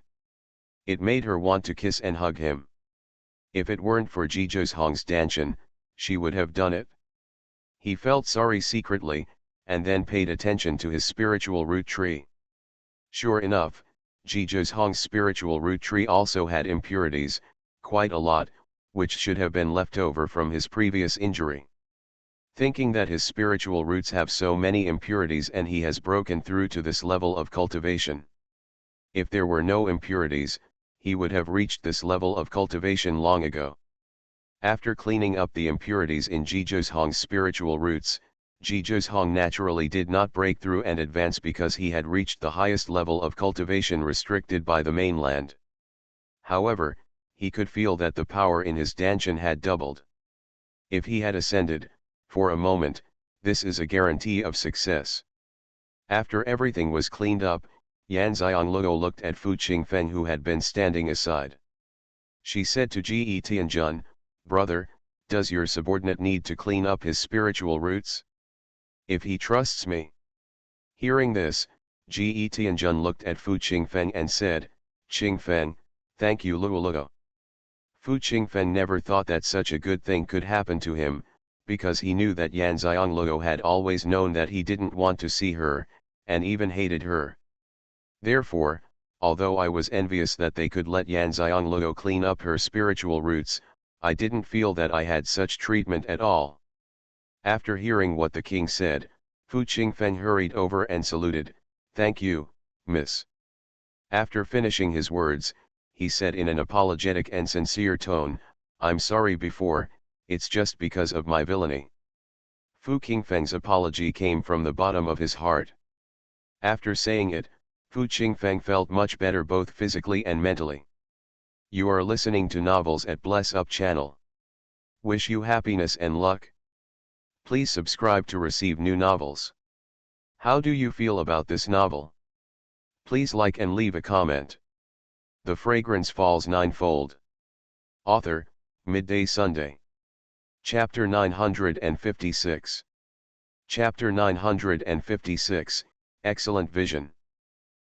It made her want to kiss and hug him. If it weren't for Ji Zhuzhong's Danshan, she would have done it. He felt sorry secretly, and then paid attention to his spiritual root tree. Sure enough, Ji Zhuzhong's spiritual root tree also had impurities, quite a lot, which should have been left over from his previous injury. Thinking that his spiritual roots have so many impurities and he has broken through to this level of cultivation. If there were no impurities, he would have reached this level of cultivation long ago. After cleaning up the impurities in Ji Zhuzhong's spiritual roots, Ji Zhuzhong naturally did not break through and advance because he had reached the highest level of cultivation restricted by the mainland. However, he could feel that the power in his Danshan had doubled. If he had ascended, for a moment, this is a guarantee of success. After everything was cleaned up, Yan Xiangluo looked at Fu Qingfeng who had been standing aside. She said to Ge Tianjun, "Brother, does your subordinate need to clean up his spiritual roots? If he trusts me." Hearing this, Ge Tianjun looked at Fu Qingfeng and said, "Qingfeng, thank you Luoluo." Fu Qingfeng never thought that such a good thing could happen to him, because he knew that Yan Xiangluo had always known that he didn't want to see her, and even hated her. Therefore, although I was envious that they could let Yan Xiangluo clean up her spiritual roots, I didn't feel that I had such treatment at all. After hearing what the king said, Fu Qingfeng hurried over and saluted, "Thank you, miss." After finishing his words, he said in an apologetic and sincere tone, "I'm sorry before, it's just because of my villainy." Fu Qingfeng's apology came from the bottom of his heart. After saying it, Fu Qingfeng felt much better both physically and mentally. You are listening to Novels at Bless Up channel. Wish you happiness and luck. Please subscribe to receive new novels. How do you feel about this novel? Please like and leave a comment. The Fragrance Falls Ninefold. Author, Midday Sunday. Chapter 956. Chapter 956, Excellent Vision.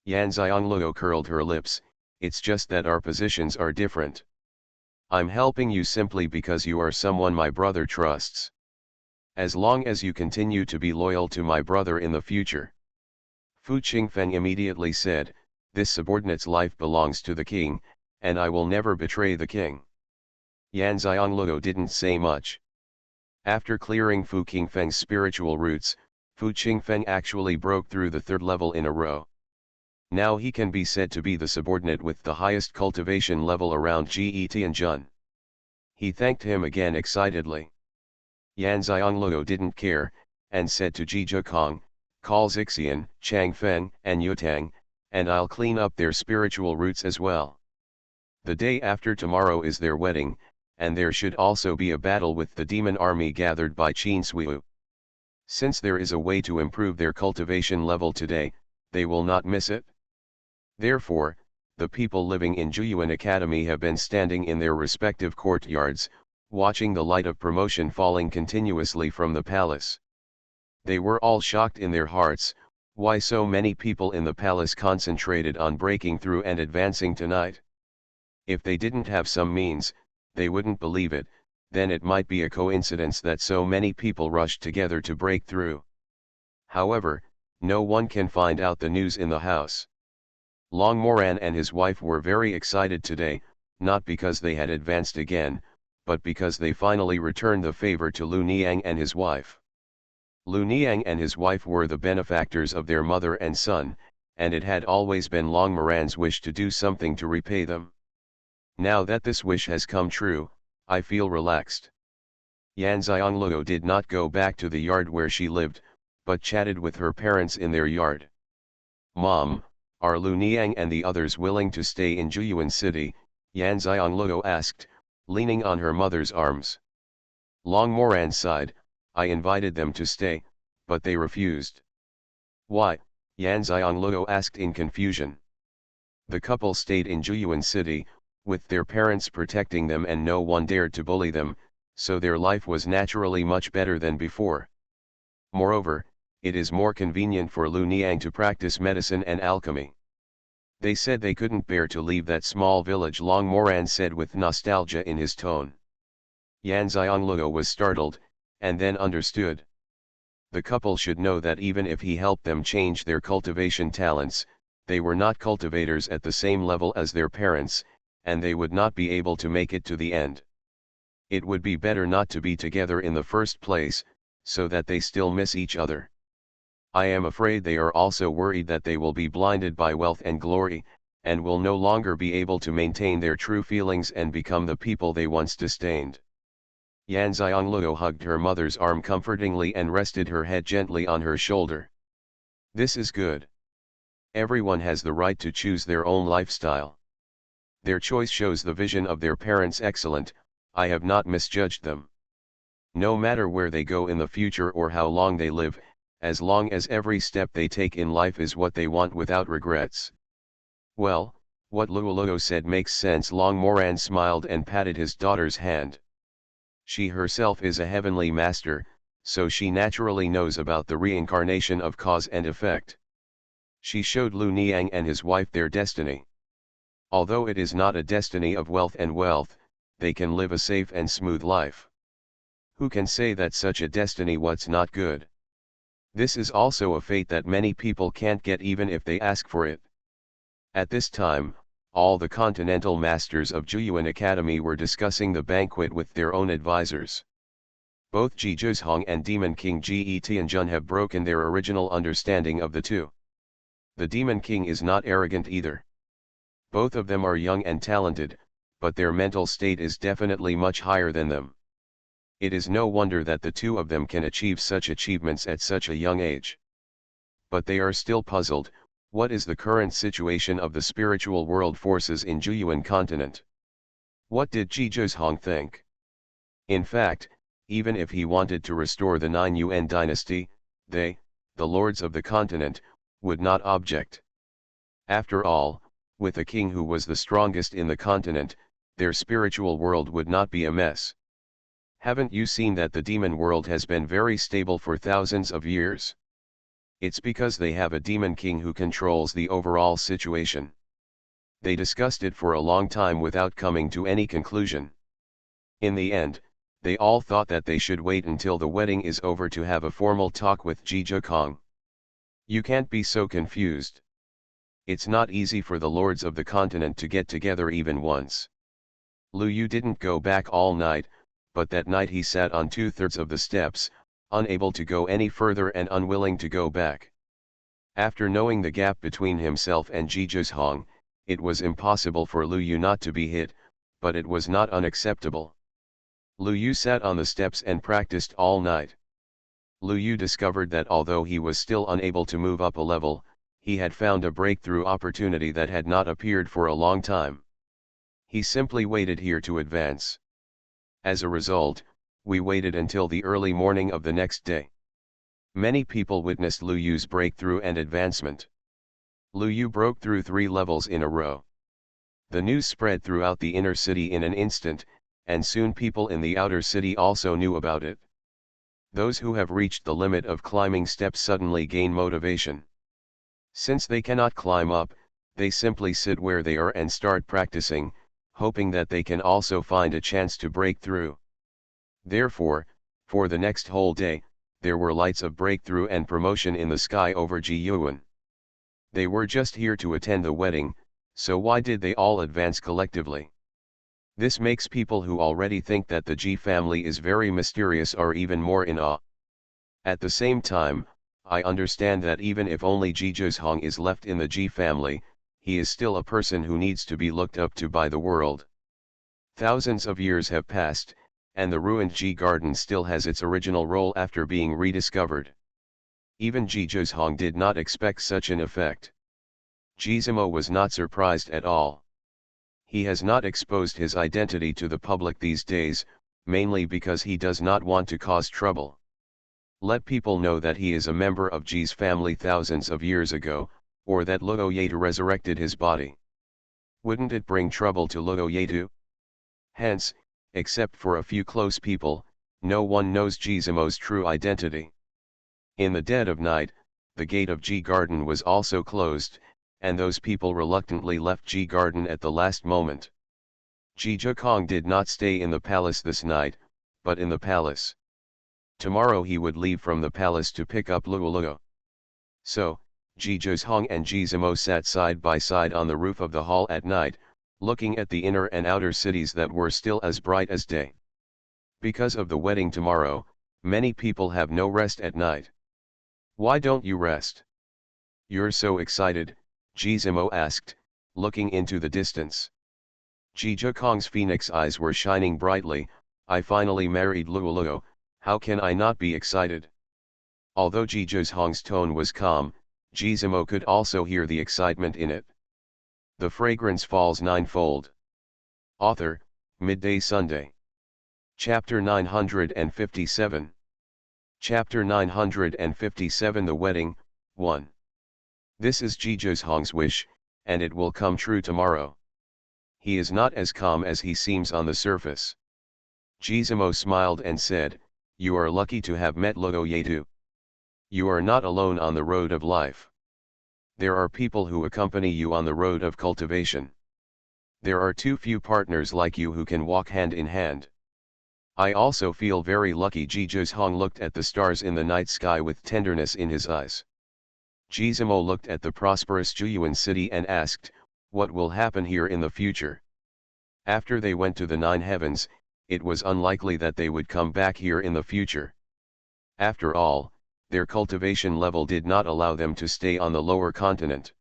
Yan Xiangluo curled her lips, "It's just that our positions are different. I'm helping you simply because you are someone my brother trusts. As long as you continue to be loyal to my brother in the future." Fu Qingfeng immediately said, "This subordinate's life belongs to the king, and I will never betray the king." Yan Xiangluo didn't say much. After clearing Fu Qingfeng's spiritual roots, Fu Qingfeng actually broke through the third level in a row. Now he can be said to be the subordinate with the highest cultivation level around Xianxia. He thanked him again excitedly. Yan Xiongluo didn't care, and said to Ji Zhikong, "Call Xixian, Changfeng, and Yutang, and I'll clean up their spiritual roots as well. The day after tomorrow is their wedding, and there should also be a battle with the demon army gathered by Qin Suiwu. Since there is a way to improve their cultivation level today, they will not miss it." Therefore, the people living in Zhuyuan Academy have been standing in their respective courtyards, watching the light of promotion falling continuously from the palace. They were all shocked in their hearts. Why so many people in the palace concentrated on breaking through and advancing tonight? If they didn't have some means, they wouldn't believe it, then it might be a coincidence that so many people rushed together to break through. However, no one can find out the news in the house. Long Moran and his wife were very excited today, not because they had advanced again, but because they finally returned the favor to Lu Niang and his wife. Lu Niang and his wife were the benefactors of their mother and son, and it had always been Long Moran's wish to do something to repay them. Now that this wish has come true, I feel relaxed. Yan Xiongluo did not go back to the yard where she lived, but chatted with her parents in their yard. "Mom, are Lu Niang and the others willing to stay in Zhuyuan City?" Yan Xiongluo asked, leaning on her mother's arms. Long Moran sighed, "I invited them to stay, but they refused." "Why?" Yan Xiongluo asked in confusion. The couple stayed in Zhuyuan City, with their parents protecting them and no one dared to bully them, so their life was naturally much better than before. Moreover, it is more convenient for Lu Niang to practice medicine and alchemy. They said they couldn't bear to leave that small village, Long Moran said with nostalgia in his tone. Yan Xiongluo was startled, and then understood. The couple should know that even if he helped them change their cultivation talents, they were not cultivators at the same level as their parents, and they would not be able to make it to the end. It would be better not to be together in the first place, so that they still miss each other. I am afraid they are also worried that they will be blinded by wealth and glory, and will no longer be able to maintain their true feelings and become the people they once disdained. Yan Xiongluo hugged her mother's arm comfortingly and rested her head gently on her shoulder. This is good. Everyone has the right to choose their own lifestyle. Their choice shows the vision of their parents excellent. I have not misjudged them. No matter where they go in the future or how long they live, as long as every step they take in life is what they want without regrets. Well, what Luoluo said makes sense. Long Moran smiled and patted his daughter's hand. She herself is a heavenly master, so she naturally knows about the reincarnation of cause and effect. She showed Lu Niang and his wife their destiny. Although it is not a destiny of wealth and wealth, they can live a safe and smooth life. Who can say that such a destiny was not good? This is also a fate that many people can't get even if they ask for it. At this time, all the continental masters of Zhuyuan Academy were discussing the banquet with their own advisors. Both Ji Zhuzhong and Demon King Ji Tianjun have broken their original understanding of the two. The Demon King is not arrogant either. Both of them are young and talented, but their mental state is definitely much higher than them. It is no wonder that the two of them can achieve such achievements at such a young age. But they are still puzzled. What is the current situation of the spiritual world forces in Zhuyuan continent? What did Ji Zhuzhong think? In fact, even if he wanted to restore the Nine Yuan dynasty, they, the lords of the continent, would not object. After all, with a king who was the strongest in the continent, their spiritual world would not be a mess. Haven't you seen that the demon world has been very stable for thousands of years? It's because they have a demon king who controls the overall situation. They discussed it for a long time without coming to any conclusion. In the end, they all thought that they should wait until the wedding is over to have a formal talk with Ji Zhikong. You can't be so confused. It's not easy for the lords of the continent to get together even once. Lu Yu didn't go back all night, but that night he sat on 2/3 of the steps, unable to go any further and unwilling to go back. After knowing the gap between himself and Jizhong, it was impossible for Lu Yu not to be hit, but it was not unacceptable. Lu Yu sat on the steps and practiced all night. Lu Yu discovered that although he was still unable to move up a level, he had found a breakthrough opportunity that had not appeared for a long time. He simply waited here to advance. As a result, we waited until the early morning of the next day. Many people witnessed Lu Yu's breakthrough and advancement. Lu Yu broke through 3 levels in a row. The news spread throughout the inner city in an instant, and soon people in the outer city also knew about it. Those who have reached the limit of climbing steps suddenly gain motivation. Since they cannot climb up, they simply sit where they are and start practicing, hoping that they can also find a chance to break through. Therefore, for the next whole day, there were lights of breakthrough and promotion in the sky over Xuanhuan. They were just here to attend the wedding, so why did they all advance collectively? This makes people who already think that the Ji family is very mysterious are even more in awe. At the same time, I understand that even if only Jizhong is left in the Ji family, he is still a person who needs to be looked up to by the world. Thousands of years have passed, and the ruined Ji garden still has its original role after being rediscovered. Even Jizhong did not expect such an effect. Gizmo was not surprised at all. He has not exposed his identity to the public these days, mainly because he does not want to cause trouble. Let people know that he is a member of Ji's family thousands of years ago, or that Luo Yetu resurrected his body. Wouldn't it bring trouble to Luo Yetu? Hence, except for a few close people, no one knows Gizmo's true identity. In the dead of night, the gate of Ji garden was also closed, and those people reluctantly left Ji garden at the last moment. Jizhong did not stay in the palace this night, but in the palace. Tomorrow he would leave from the palace to pick up Luo. So, Jizhong and Gizmo sat side by side on the roof of the hall at night, looking at the inner and outer cities that were still as bright as day. Because of the wedding tomorrow, many people have no rest at night. Why don't you rest? You're so excited, Gizmo asked, looking into the distance. Jizhong's phoenix eyes were shining brightly. I finally married Luo, how can I not be excited? Although Jizhong's tone was calm, Gizmo could also hear the excitement in it. The fragrance falls ninefold. Author, Midday Sunday. Chapter 957. Chapter 957 The Wedding, 1. This is Jizhong's wish, and it will come true tomorrow. He is not as calm as he seems on the surface. Gizmo smiled and said, "You are lucky to have met Luo Yetu. You are not alone on the road of life. There are people who accompany you on the road of cultivation. There are too few partners like you who can walk hand in hand. I also feel very lucky." Jizhong looked at the stars in the night sky with tenderness in his eyes. Gizmo looked at the prosperous Xuanhuan city and asked, what will happen here in the future? After they went to the 9 heavens, it was unlikely that they would come back here in the future. After all, their cultivation level did not allow them to stay on the lower continent.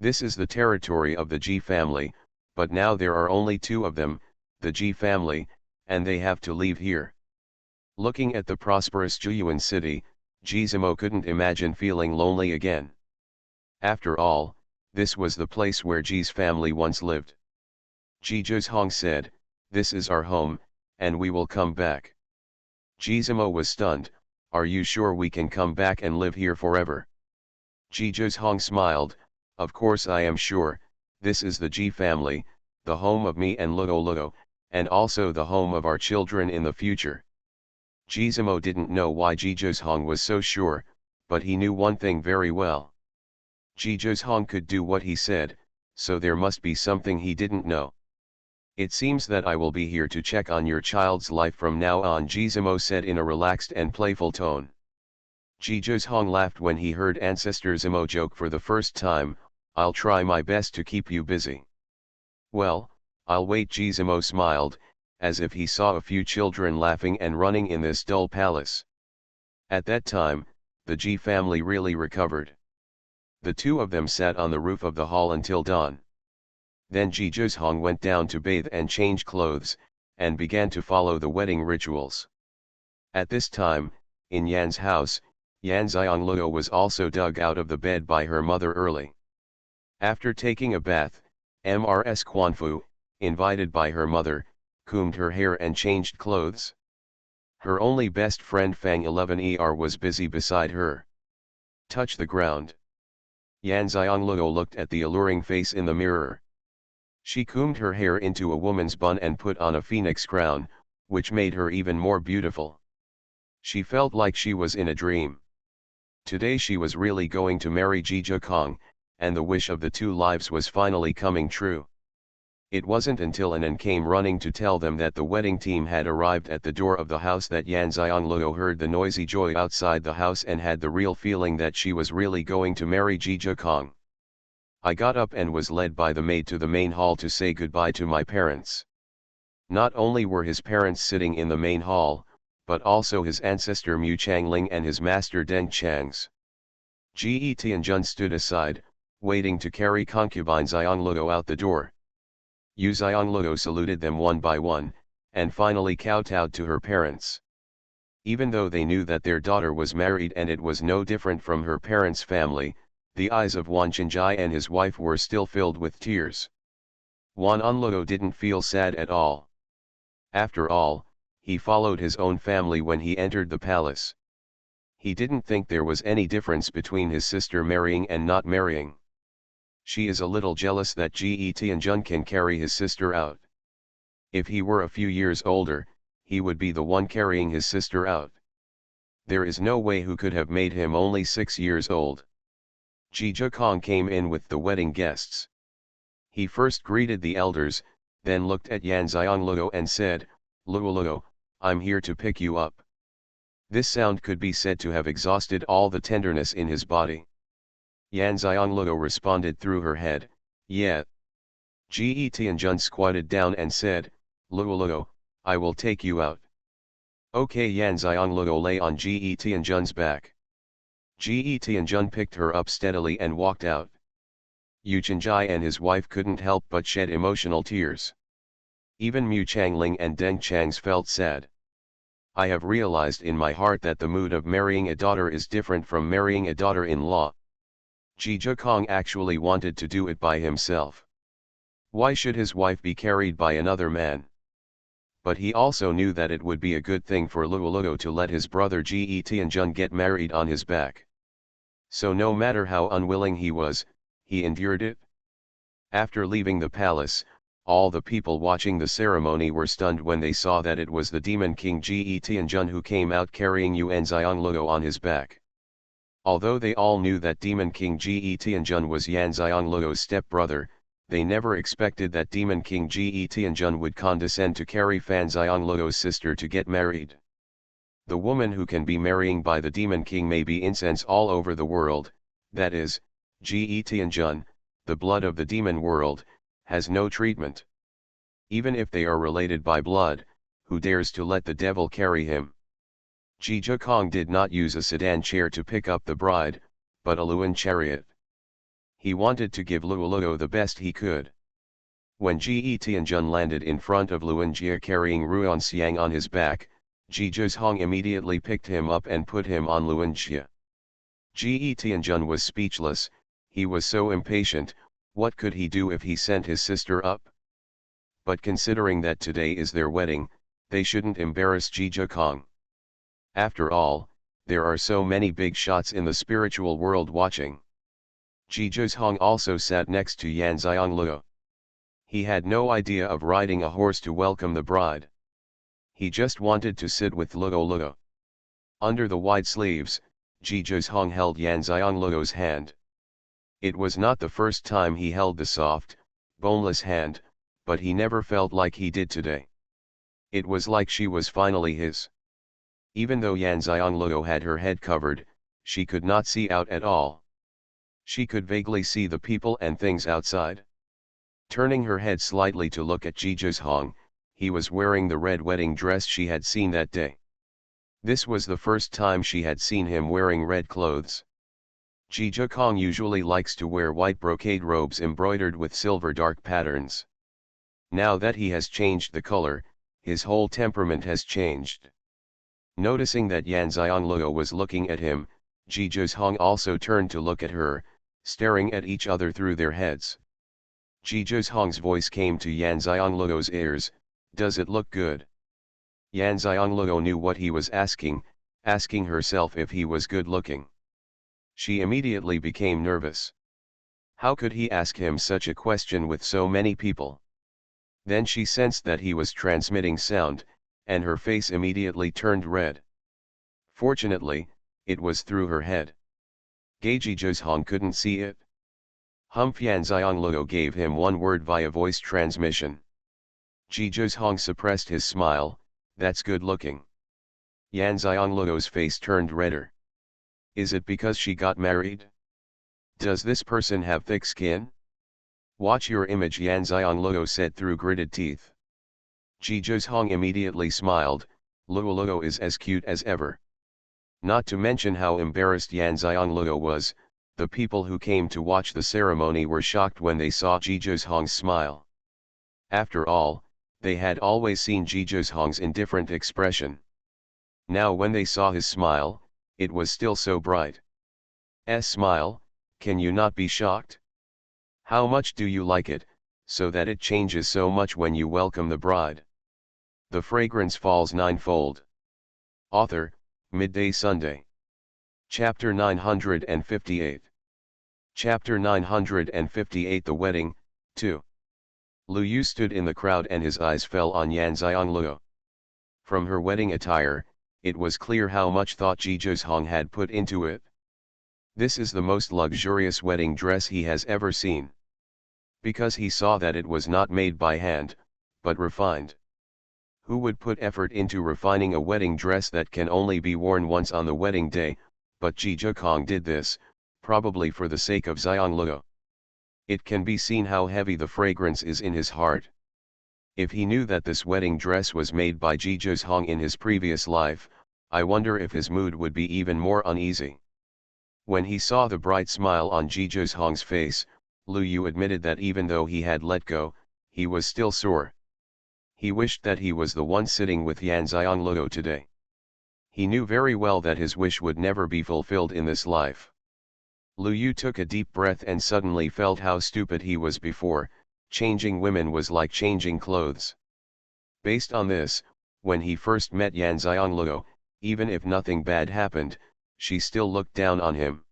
This is the territory of the Ji family, but now there are only 2 of them, the Ji family, and they have to leave here. Looking at the prosperous Xuanhuan city, Gizmo couldn't imagine feeling lonely again. After all, this was the place where Ji's family once lived. Jizhong said, "This is our home, and we will come back." Gizmo was stunned. "Are you sure we can come back and live here forever?" Jizhong smiled, "Of course I am sure. This is the Ji family, the home of me and Luo, and also the home of our children in the future." Gizmo didn't know why Jizhong was so sure, but he knew one thing very well. Jizhong could do what he said, so there must be something he didn't know. "It seems that I will be here to check on your child's life from now on," Gizmo said in a relaxed and playful tone. Jizhong laughed when he heard Ancestor Zemo joke for the first time, "I'll try my best to keep you busy." "Well, I'll wait." Gizmo smiled, as if he saw a few children laughing and running in this dull palace. At that time, the Ji family really recovered. The two of them sat on the roof of the hall until dawn. Then Xuanhuan went down to bathe and change clothes, and began to follow the wedding rituals. At this time, in Yan's house, Yan Xiangleo was also dug out of the bed by her mother early. After taking a bath, Ms. Quanfu, invited by her mother, combed her hair and changed clothes. Her only best friend Fang 11er was busy beside her. Touch the ground. Yan Xiangleo looked at the alluring face in the mirror. She combed her hair into a woman's bun and put on a phoenix crown, which made her even more beautiful. She felt like she was in a dream. Today she was really going to marry Zhizhikong, and the wish of the two lives was finally coming true. It wasn't until Anan came running to tell them that the wedding team had arrived at the door of the house that Yan Xiangleo heard the noisy joy outside the house and had the real feeling that she was really going to marry Zhizhikong. I got up and was led by the maid to the main hall to say goodbye to my parents. Not only were his parents sitting in the main hall, but also his ancestor Mu Changling and his master Deng Changs. Ge Tianjun stood aside, waiting to carry concubine Xiangleo out the door. Yu Xiangleo saluted them one by one, and finally kowtowed to her parents. Even though they knew that their daughter was married and it was no different from her parents' family, the eyes of Wan Chenjai and his wife were still filled with tears. Wan Enleo didn't feel sad at all. After all, he followed his own family when he entered the palace. He didn't think there was any difference between his sister marrying and not marrying. She is a little jealous that Ge Tianjun can carry his sister out. If he were a few years older, he would be the one carrying his sister out. There is no way who could have made him only 6 years old. Zhizhikong came in with the wedding guests. He first greeted the elders, then looked at Yan Xiangleo and said, "Luoluo, I'm here to pick you up." This sound could be said to have exhausted all the tenderness in his body. Yan Xiangleo responded through her head, "Yeah." Ge Tianjun squatted down and said, "Luoluo, I will take you out." Okay. Yan Xiangleo lay on Ge Tianjun's back. Ge Tianjun picked her up steadily and walked out. Yu Chenjai and his wife couldn't help but shed emotional tears. Even Mu Changling and Deng Changs felt sad. I have realized in my heart that the mood of marrying a daughter is different from marrying a daughter-in-law. Zhizhikong actually wanted to do it by himself. Why should his wife be carried by another man? But he also knew that it would be a good thing for Luoluo to let his brother Ge Tianjun get married on his back. So no matter how unwilling he was, he endured it. After leaving the palace, all the people watching the ceremony were stunned when they saw that it was the Demon King Ge Tianjun who came out carrying Yuan Xiangleo on his back. Although they all knew that Demon King Ge Tianjun was Yan Xiangleo's stepbrother, they never expected that Demon King Ge Tianjun would condescend to carry Fan Xiangleo's sister to get married. The woman who can be marrying by the Demon King may be incense all over the world, that is, Ge Tianjun, the blood of the demon world, has no treatment. Even if they are related by blood, who dares to let the devil carry him? Zhizhikong did not use a sedan chair to pick up the bride, but a Luan chariot. He wanted to give Luoluo the best he could. When Ge Tianjun landed in front of Luanjia carrying Ruan Xiang on his back, Zhizhikong immediately picked him up and put him on Luanjia. Ge Tianjun was speechless. He was so impatient. What could he do if he sent his sister up? But considering that today is their wedding, they shouldn't embarrass Zhizhikong. After all, there are so many big shots in the spiritual world watching. Zhizhikong also sat next to Yan Xiangleo. He had no idea of riding a horse to welcome the bride. He just wanted to sit with Luoluo. Under the wide sleeves, Zhizhikong held Yan Xiangleo's hand. It was not the first time he held the soft, boneless hand, but he never felt like he did today. It was like she was finally his. Even though Yan Xiangleo had her head covered, she could not see out at all. She could vaguely see the people and things outside. Turning her head slightly to look at Zhizhikong, he was wearing the red wedding dress she had seen that day. This was the first time she had seen him wearing red clothes. Ji Kong usually likes to wear white brocade robes embroidered with silver dark patterns. Now that he has changed the color, his whole temperament has changed. Noticing that Yan Xianglue was looking at him, Ji Hong also turned to look at her, staring at each other through their heads. Ji Hong's voice came to Yan Xianglue's ears, "Does it look good?" Yan Xianglue knew what he was asking herself if he was good looking. She immediately became nervous. How could he ask him such a question with so many people? Then she sensed that he was transmitting sound, and her face immediately turned red. Fortunately, it was through her head. Ji Hong couldn't see it. Yan Xianglue gave him one word via voice transmission. Ji Hong suppressed his smile, "That's good looking." Yan Xianglue's face turned redder. Is it because she got married? Does this person have thick skin? Watch your image, Yan Xianglue said through gritted teeth. Ji Hong immediately smiled, Luo is as cute as ever. Not to mention how embarrassed Yan Xianglue was, the people who came to watch the ceremony were shocked when they saw Ji Hong's smile. After all, they had always seen Ji Hong's indifferent expression. Now when they saw his smile, it was still so bright. Smile, can you not be shocked? How much do you like it, so that it changes so much when you welcome the bride? The fragrance falls ninefold. Author, Midday Sunday. Chapter 958. Chapter 958 The Wedding, 2. Lu Yu stood in the crowd and his eyes fell on Yan Xianglue. From her wedding attire, it was clear how much thought Ji Hong had put into it. This is the most luxurious wedding dress he has ever seen. Because he saw that it was not made by hand, but refined. Who would put effort into refining a wedding dress that can only be worn once on the wedding day? But Ji Hong did this, probably for the sake of Xianglue. It can be seen how heavy the fragrance is in his heart. If he knew that this wedding dress was made by Ji Hong in his previous life, I wonder if his mood would be even more uneasy. When he saw the bright smile on Ji Hong's face, Lu Yu admitted that even though he had let go, he was still sore. He wished that he was the one sitting with Yan Xianglue today. He knew very well that his wish would never be fulfilled in this life. Lu Yu took a deep breath and suddenly felt how stupid he was before. Changing women was like changing clothes. Based on this, when he first met Yan Xianglue, even if nothing bad happened, she still looked down on him.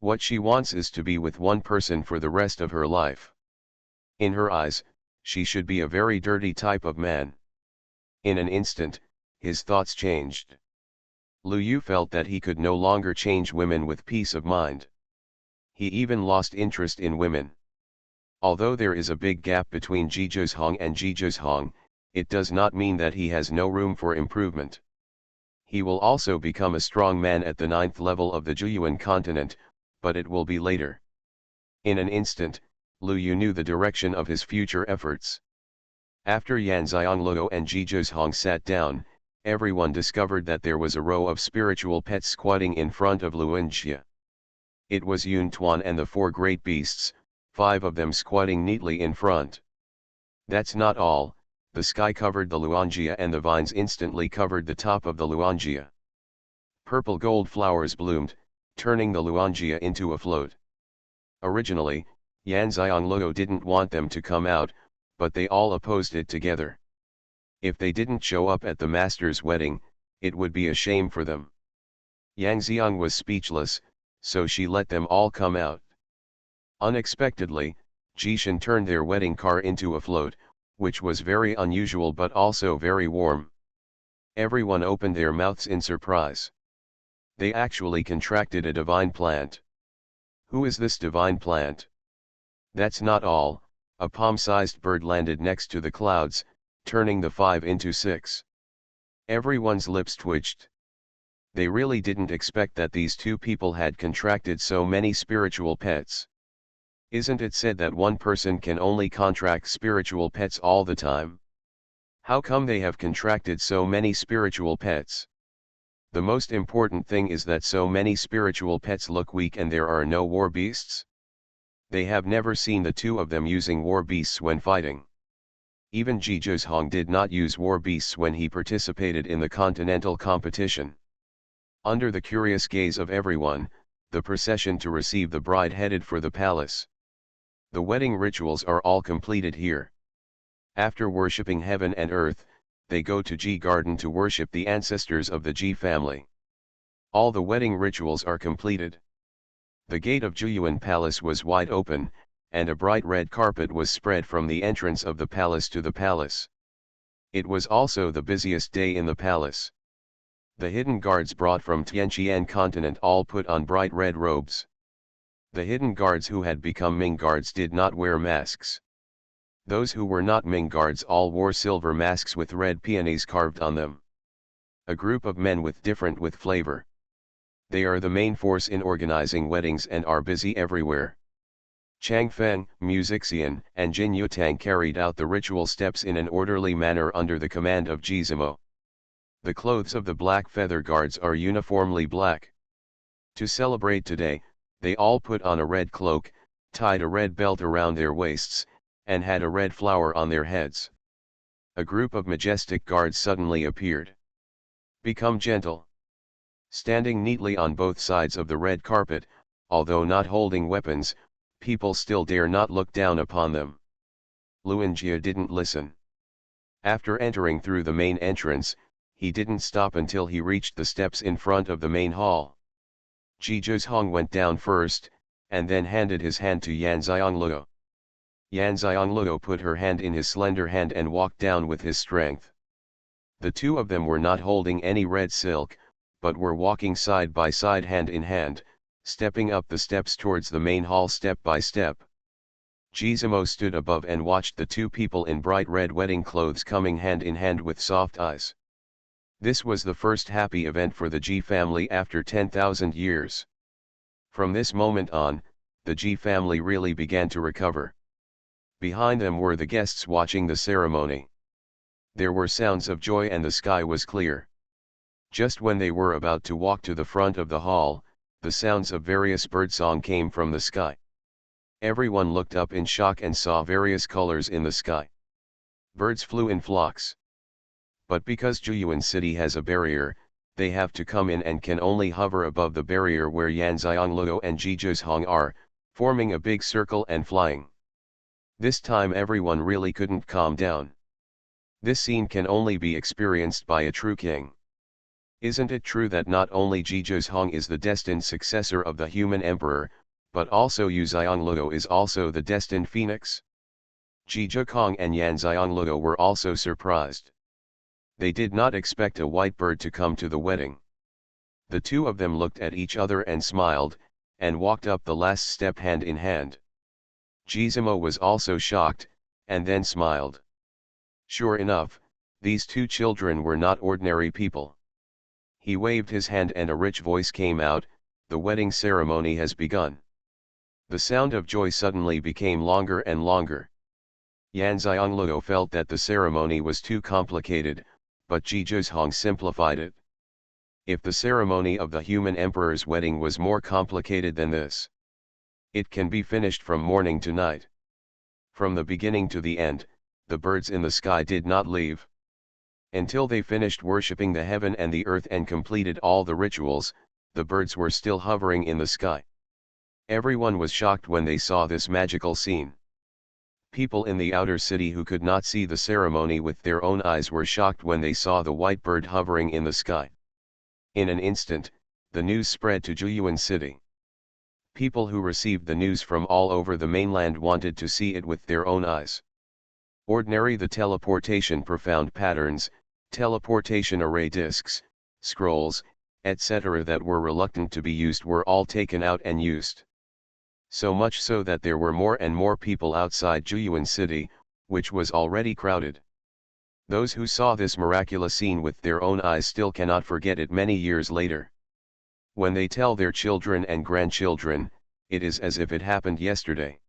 What she wants is to be with one person for the rest of her life. In her eyes, she should be a very dirty type of man. In an instant, his thoughts changed. Lu Yu felt that he could no longer change women with peace of mind. He even lost interest in women. Although there is a big gap between Ji Hong and Ji Hong, it does not mean that he has no room for improvement. He will also become a strong man at the 9th level of the Xuanhuan continent, but it will be later. In an instant, Lu Yu knew the direction of his future efforts. After Yan Xianglue and Ji Hong sat down, everyone discovered that there was a row of spiritual pets squatting in front of Xianxia. It was Yuntuan and the 4 great beasts, 5 of them squatting neatly in front. That's not all, the sky covered the Xianxia and the vines instantly covered the top of the Xianxia. Purple gold flowers bloomed, turning the Xianxia into a float. Originally, Yan Xianglue didn't want them to come out, but they all opposed it together. If they didn't show up at the master's wedding, it would be a shame for them. Yang Xiang was speechless, so she let them all come out. Unexpectedly, Jishan turned their wedding car into a float, which was very unusual but also very warm. Everyone opened their mouths in surprise. They actually contracted a divine plant. Who is this divine plant? That's not all, a palm-sized bird landed next to the clouds, turning the 5 into 6. Everyone's lips twitched. They really didn't expect that these 2 people had contracted so many spiritual pets. Isn't it said that one person can only contract spiritual pets all the time? How come they have contracted so many spiritual pets? The most important thing is that so many spiritual pets look weak and there are no war beasts. They have never seen the two of them using war beasts when fighting. Even Xuanhuan did not use war beasts when he participated in the continental competition. Under the curious gaze of everyone, the procession to receive the bride headed for the palace. The wedding rituals are all completed here. After worshipping heaven and earth, they go to Ji Garden to worship the ancestors of the Ji family. All the wedding rituals are completed. The gate of Xuanhuan Palace was wide open, and a bright red carpet was spread from the entrance of the palace to the palace. It was also the busiest day in the palace. The hidden guards brought from Tianqian continent all put on bright red robes. The hidden guards who had become Ming guards did not wear masks. Those who were not Ming guards all wore silver masks with red peonies carved on them. A group of men with flavor. They are the main force in organizing weddings and are busy everywhere. Chang Feng, Musician, and Jin Yutang carried out the ritual steps in an orderly manner under the command of Jizimo. The clothes of the black feather guards are uniformly black. To celebrate today, they all put on a red cloak, tied a red belt around their waists, and had a red flower on their heads. A group of majestic guards suddenly appeared. Become gentle. Standing neatly on both sides of the red carpet, although not holding weapons, people still dare not look down upon them. Luanjia didn't listen. After entering through the main entrance, he didn't stop until he reached the steps in front of the main hall. Xuanhuan went down first, and then handed his hand to Yan Xiangluo. Yan Xiangluo put her hand in his slender hand and walked down with his strength. The two of them were not holding any red silk, but were walking side by side hand in hand, stepping up the steps towards the main hall step by step. Jizimo stood above and watched the two people in bright red wedding clothes coming hand in hand with soft eyes. This was the first happy event for the Ji family after 10,000 years. From this moment on, the Ji family really began to recover. Behind them were the guests watching the ceremony. There were sounds of joy and the sky was clear. Just when they were about to walk to the front of the hall, the sounds of various birdsong came from the sky. Everyone looked up in shock and saw various colors in the sky. Birds flew in flocks. But because Xuanhuan city has a barrier, they have to come in and can only hover above the barrier where Yan Xiangluo and Xuanhuan are, forming a big circle and flying. This time everyone really couldn't calm down. This scene can only be experienced by a true king. Isn't it true that not only Xuanhuan is the destined successor of the human emperor, but also Yu Xiangluo is also the destined phoenix? Xuanhuan and Yan Xiangluo were also surprised. They did not expect a white bird to come to the wedding. The two of them looked at each other and smiled, and walked up the last step hand in hand. Jizimo was also shocked, and then smiled. Sure enough, these two children were not ordinary people. He waved his hand and a rich voice came out, "The wedding ceremony has begun." The sound of joy suddenly became longer and longer. Yan Xiangluo felt that the ceremony was too complicated, but Xuanhuan simplified it. If the ceremony of the human emperor's wedding was more complicated than this, it can be finished from morning to night. From the beginning to the end, the birds in the sky did not leave. Until they finished worshipping the heaven and the earth and completed all the rituals, the birds were still hovering in the sky. Everyone was shocked when they saw this magical scene. People in the outer city who could not see the ceremony with their own eyes were shocked when they saw the white bird hovering in the sky. In an instant, the news spread to Xuanhuan city. People who received the news from all over the mainland wanted to see it with their own eyes. Ordinary the teleportation profound patterns, teleportation array discs, scrolls, etc. that were reluctant to be used were all taken out and used. So much so that there were more and more people outside Xuanhuan city, which was already crowded. Those who saw this miraculous scene with their own eyes still cannot forget it many years later. When they tell their children and grandchildren, it is as if it happened yesterday.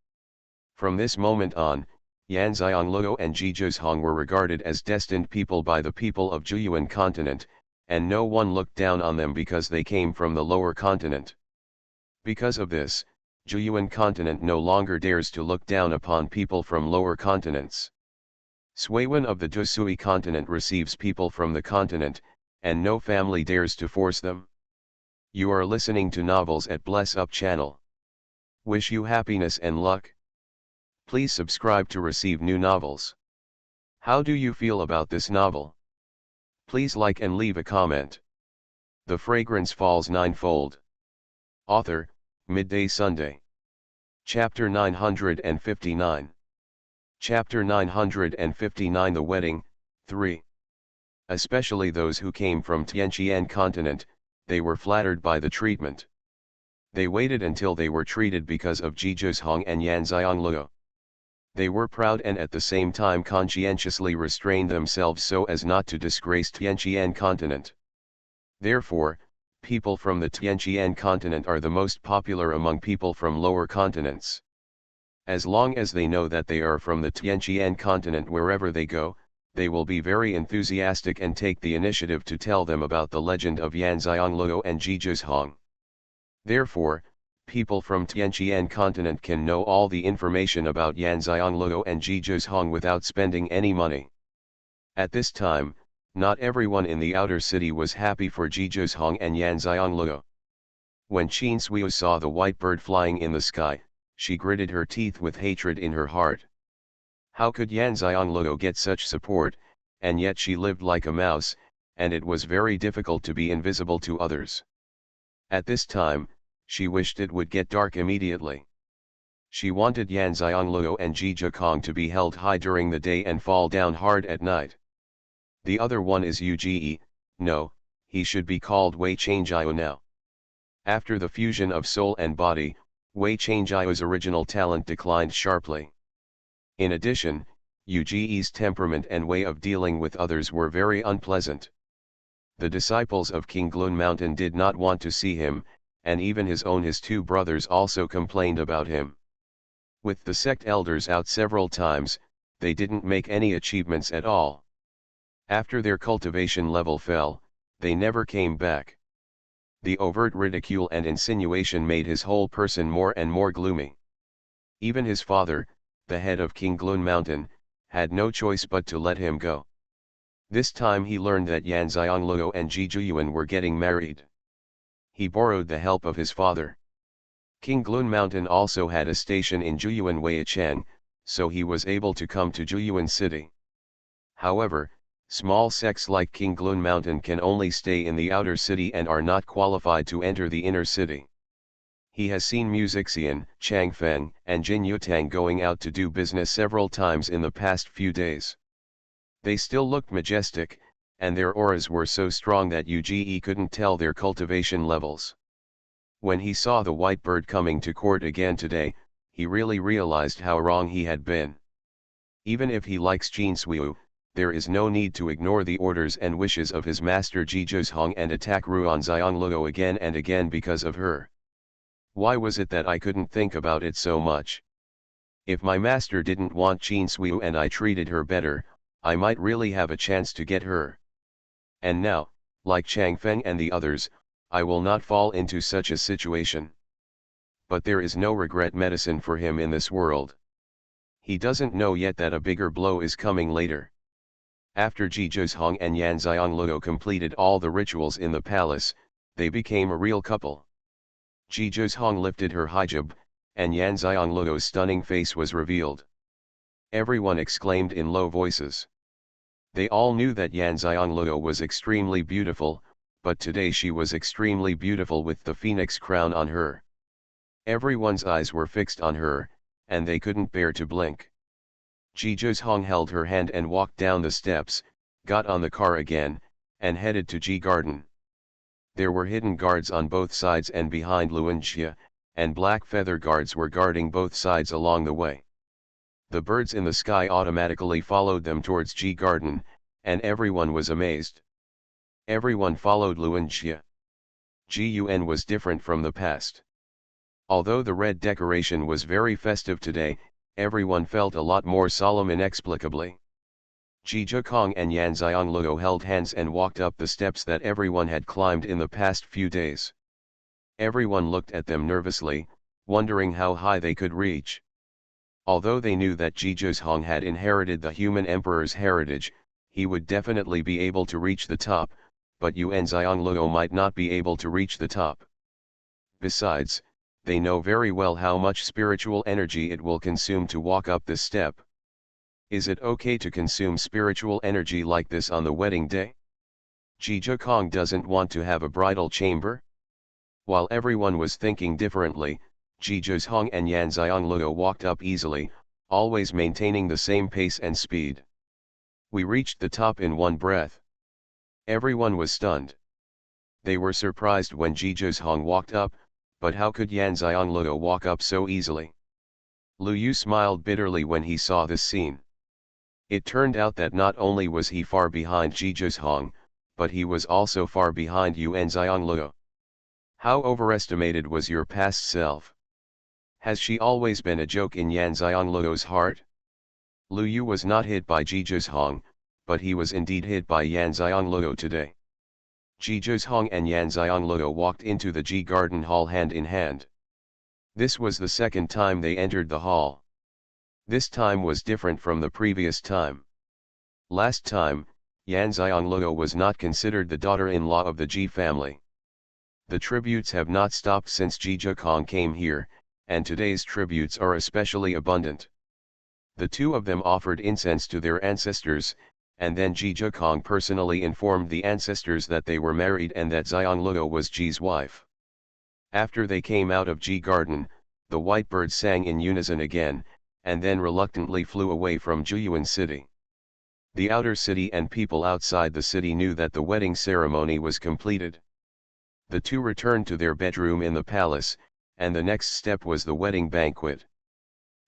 From this moment on, Yan Xiangluo and Xuanhuan were regarded as destined people by the people of Xuanhuan continent, and no one looked down on them because they came from the lower continent. Because of this, Xuanhuan continent no longer dares to look down upon people from lower continents. Xuanhuan of the Dusui continent receives people from the continent, and no family dares to force them. You are listening to novels at Bless Up channel. Wish you happiness and luck. Please subscribe to receive new novels. How do you feel about this novel? Please like and leave a comment. The Fragrance Falls Ninefold. Author, Midday Sunday. Chapter 959. Chapter 959 The Wedding, 3. Especially those who came from Tianqian continent, they were flattered by the treatment. They waited until they were treated because of Jizhong and Yanxiangluo. They were proud and at the same time conscientiously restrained themselves so as not to disgrace Tianqian continent. Therefore, people from the Tianqian continent are the most popular among people from lower continents. As long as they know that they are from the Tianqian continent, wherever they go, they will be very enthusiastic and take the initiative to tell them about the legend of Yanxiangluo and Jizhong. Therefore, people from Tianqian continent can know all the information about Yanxiangluo and Jizhong without spending any money. At this time, not everyone in the outer city was happy for Jizhong and Yanxiangluo. When Qin Suiyu saw the white bird flying in the sky, she gritted her teeth with hatred in her heart. How could Yanxiangluo get such support, and yet she lived like a mouse, and it was very difficult to be invisible to others. At this time, she wished it would get dark immediately. She wanted Yanxiangluo and Jizhong to be held high during the day and fall down hard at night. The other one is Uge, no, he should be called Wei Changjiu now. After the fusion of soul and body, Wei Changjiu's original talent declined sharply. In addition, Uge's temperament and way of dealing with others were very unpleasant. The disciples of King Glun Mountain did not want to see him, and even his two brothers also complained about him. With the sect elders out several times, they didn't make any achievements at all. After their cultivation level fell, they never came back. The overt ridicule and insinuation made his whole person more and more gloomy. Even his father, the head of King Glun Mountain, had no choice but to let him go. This time he learned that Yanxiangluo and Jizhong were getting married. He borrowed the help of his father. King Glun Mountain also had a station in Jueyuan Weichang, so he was able to come to Jueyuan City. However, small sects like King Glun Mountain can only stay in the outer city and are not qualified to enter the inner city. He has seen Musixian, Changfeng, and Jin Yutang going out to do business several times in the past few days. They still looked majestic, and their auras were so strong that Uge couldn't tell their cultivation levels. When he saw the white bird coming to court again today, he really realized how wrong he had been. Even if he likes Qin Suiyu, there is no need to ignore the orders and wishes of his master Jizhong and attack Ruanxiangluo again and again because of her. Why was it that I couldn't think about it so much? If my master didn't want Qin Suiyu and I treated her better, I might really have a chance to get her. And now, like Changfeng and the others, I will not fall into such a situation. But there is no regret medicine for him in this world. He doesn't know yet that a bigger blow is coming later. After Jizhong and Yanxiangluo completed all the rituals in the palace, they became a real couple. Jizhong lifted her hijab, and Yanxiangluo's stunning face was revealed. Everyone exclaimed in low voices. They all knew that Yanxiangluo was extremely beautiful, but today she was extremely beautiful with the phoenix crown on her. Everyone's eyes were fixed on her, and they couldn't bear to blink. Jizhong held her hand and walked down the steps, got on the car again, and headed to Ji Garden. There were hidden guards on both sides and behind Xianxia, and black feather guards were guarding both sides along the way. The birds in the sky automatically followed them towards Ji Garden, and everyone was amazed. Everyone followed Xianxia. Jiyuan was different from the past. Although the red decoration was very festive today, everyone felt a lot more solemn inexplicably. Ji Kong and Yan Xiangluo held hands and walked up the steps that everyone had climbed in the past few days. Everyone looked at them nervously, wondering how high they could reach. Although they knew that Ji Hong had inherited the human emperor's heritage, he would definitely be able to reach the top, but Yuan Xiangluo might not be able to reach the top. Besides, they know very well how much spiritual energy it will consume to walk up this step. Is it okay to consume spiritual energy like this on the wedding day? Ji Kong doesn't want to have a bridal chamber? While everyone was thinking differently, Ji Hong and Yan Xiangluo walked up easily, always maintaining the same pace and speed. We reached the top in one breath. Everyone was stunned. They were surprised when Ji Hong walked up, but how could Yan Xiangluo walk up so easily? Lu Yu smiled bitterly when he saw this scene. It turned out that not only was he far behind Ji Hong, but he was also far behind Yuan Xiangluo. How overestimated was your past self? Has she always been a joke in Yan Xiangluo's heart? Lu Yu was not hit by Ji Hong, but he was indeed hit by Yan Xiangluo today. Ji Hong and Yan Xiangluo walked into the Ji Garden Hall hand in hand. This was the second time they entered the hall. This time was different from the previous time. Last time, Yan Xiangluo was not considered the daughter-in-law of the Ji family. The tributes have not stopped since Ji Kong came here, and today's tributes are especially abundant. The two of them offered incense to their ancestors, and then Ji Kong personally informed the ancestors that they were married and that Xiangluo was Ji's wife. After they came out of Ji Garden, the white bird sang in unison again, and then reluctantly flew away from Jueyuan City. The outer city and people outside the city knew that the wedding ceremony was completed. The two returned to their bedroom in the palace, and the next step was the wedding banquet.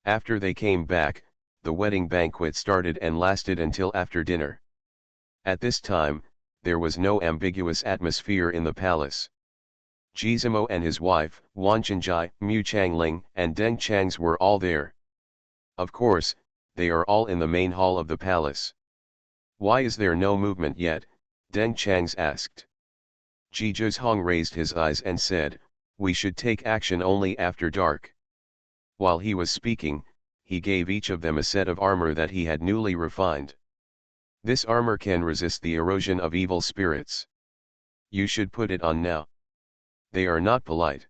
After they came back, the wedding banquet started and lasted until after dinner. At this time, there was no ambiguous atmosphere in the palace. Jizimo and his wife, Wan Chenjai, Mu Changling, and Deng Changs were all there. Of course, they are all in the main hall of the palace. Why is there no movement yet? Deng Changs asked. Ji Hong raised his eyes and said, "We should take action only after dark." While he was speaking, he gave each of them a set of armor that he had newly refined. This armor can resist the erosion of evil spirits. You should put it on now. They are not polite.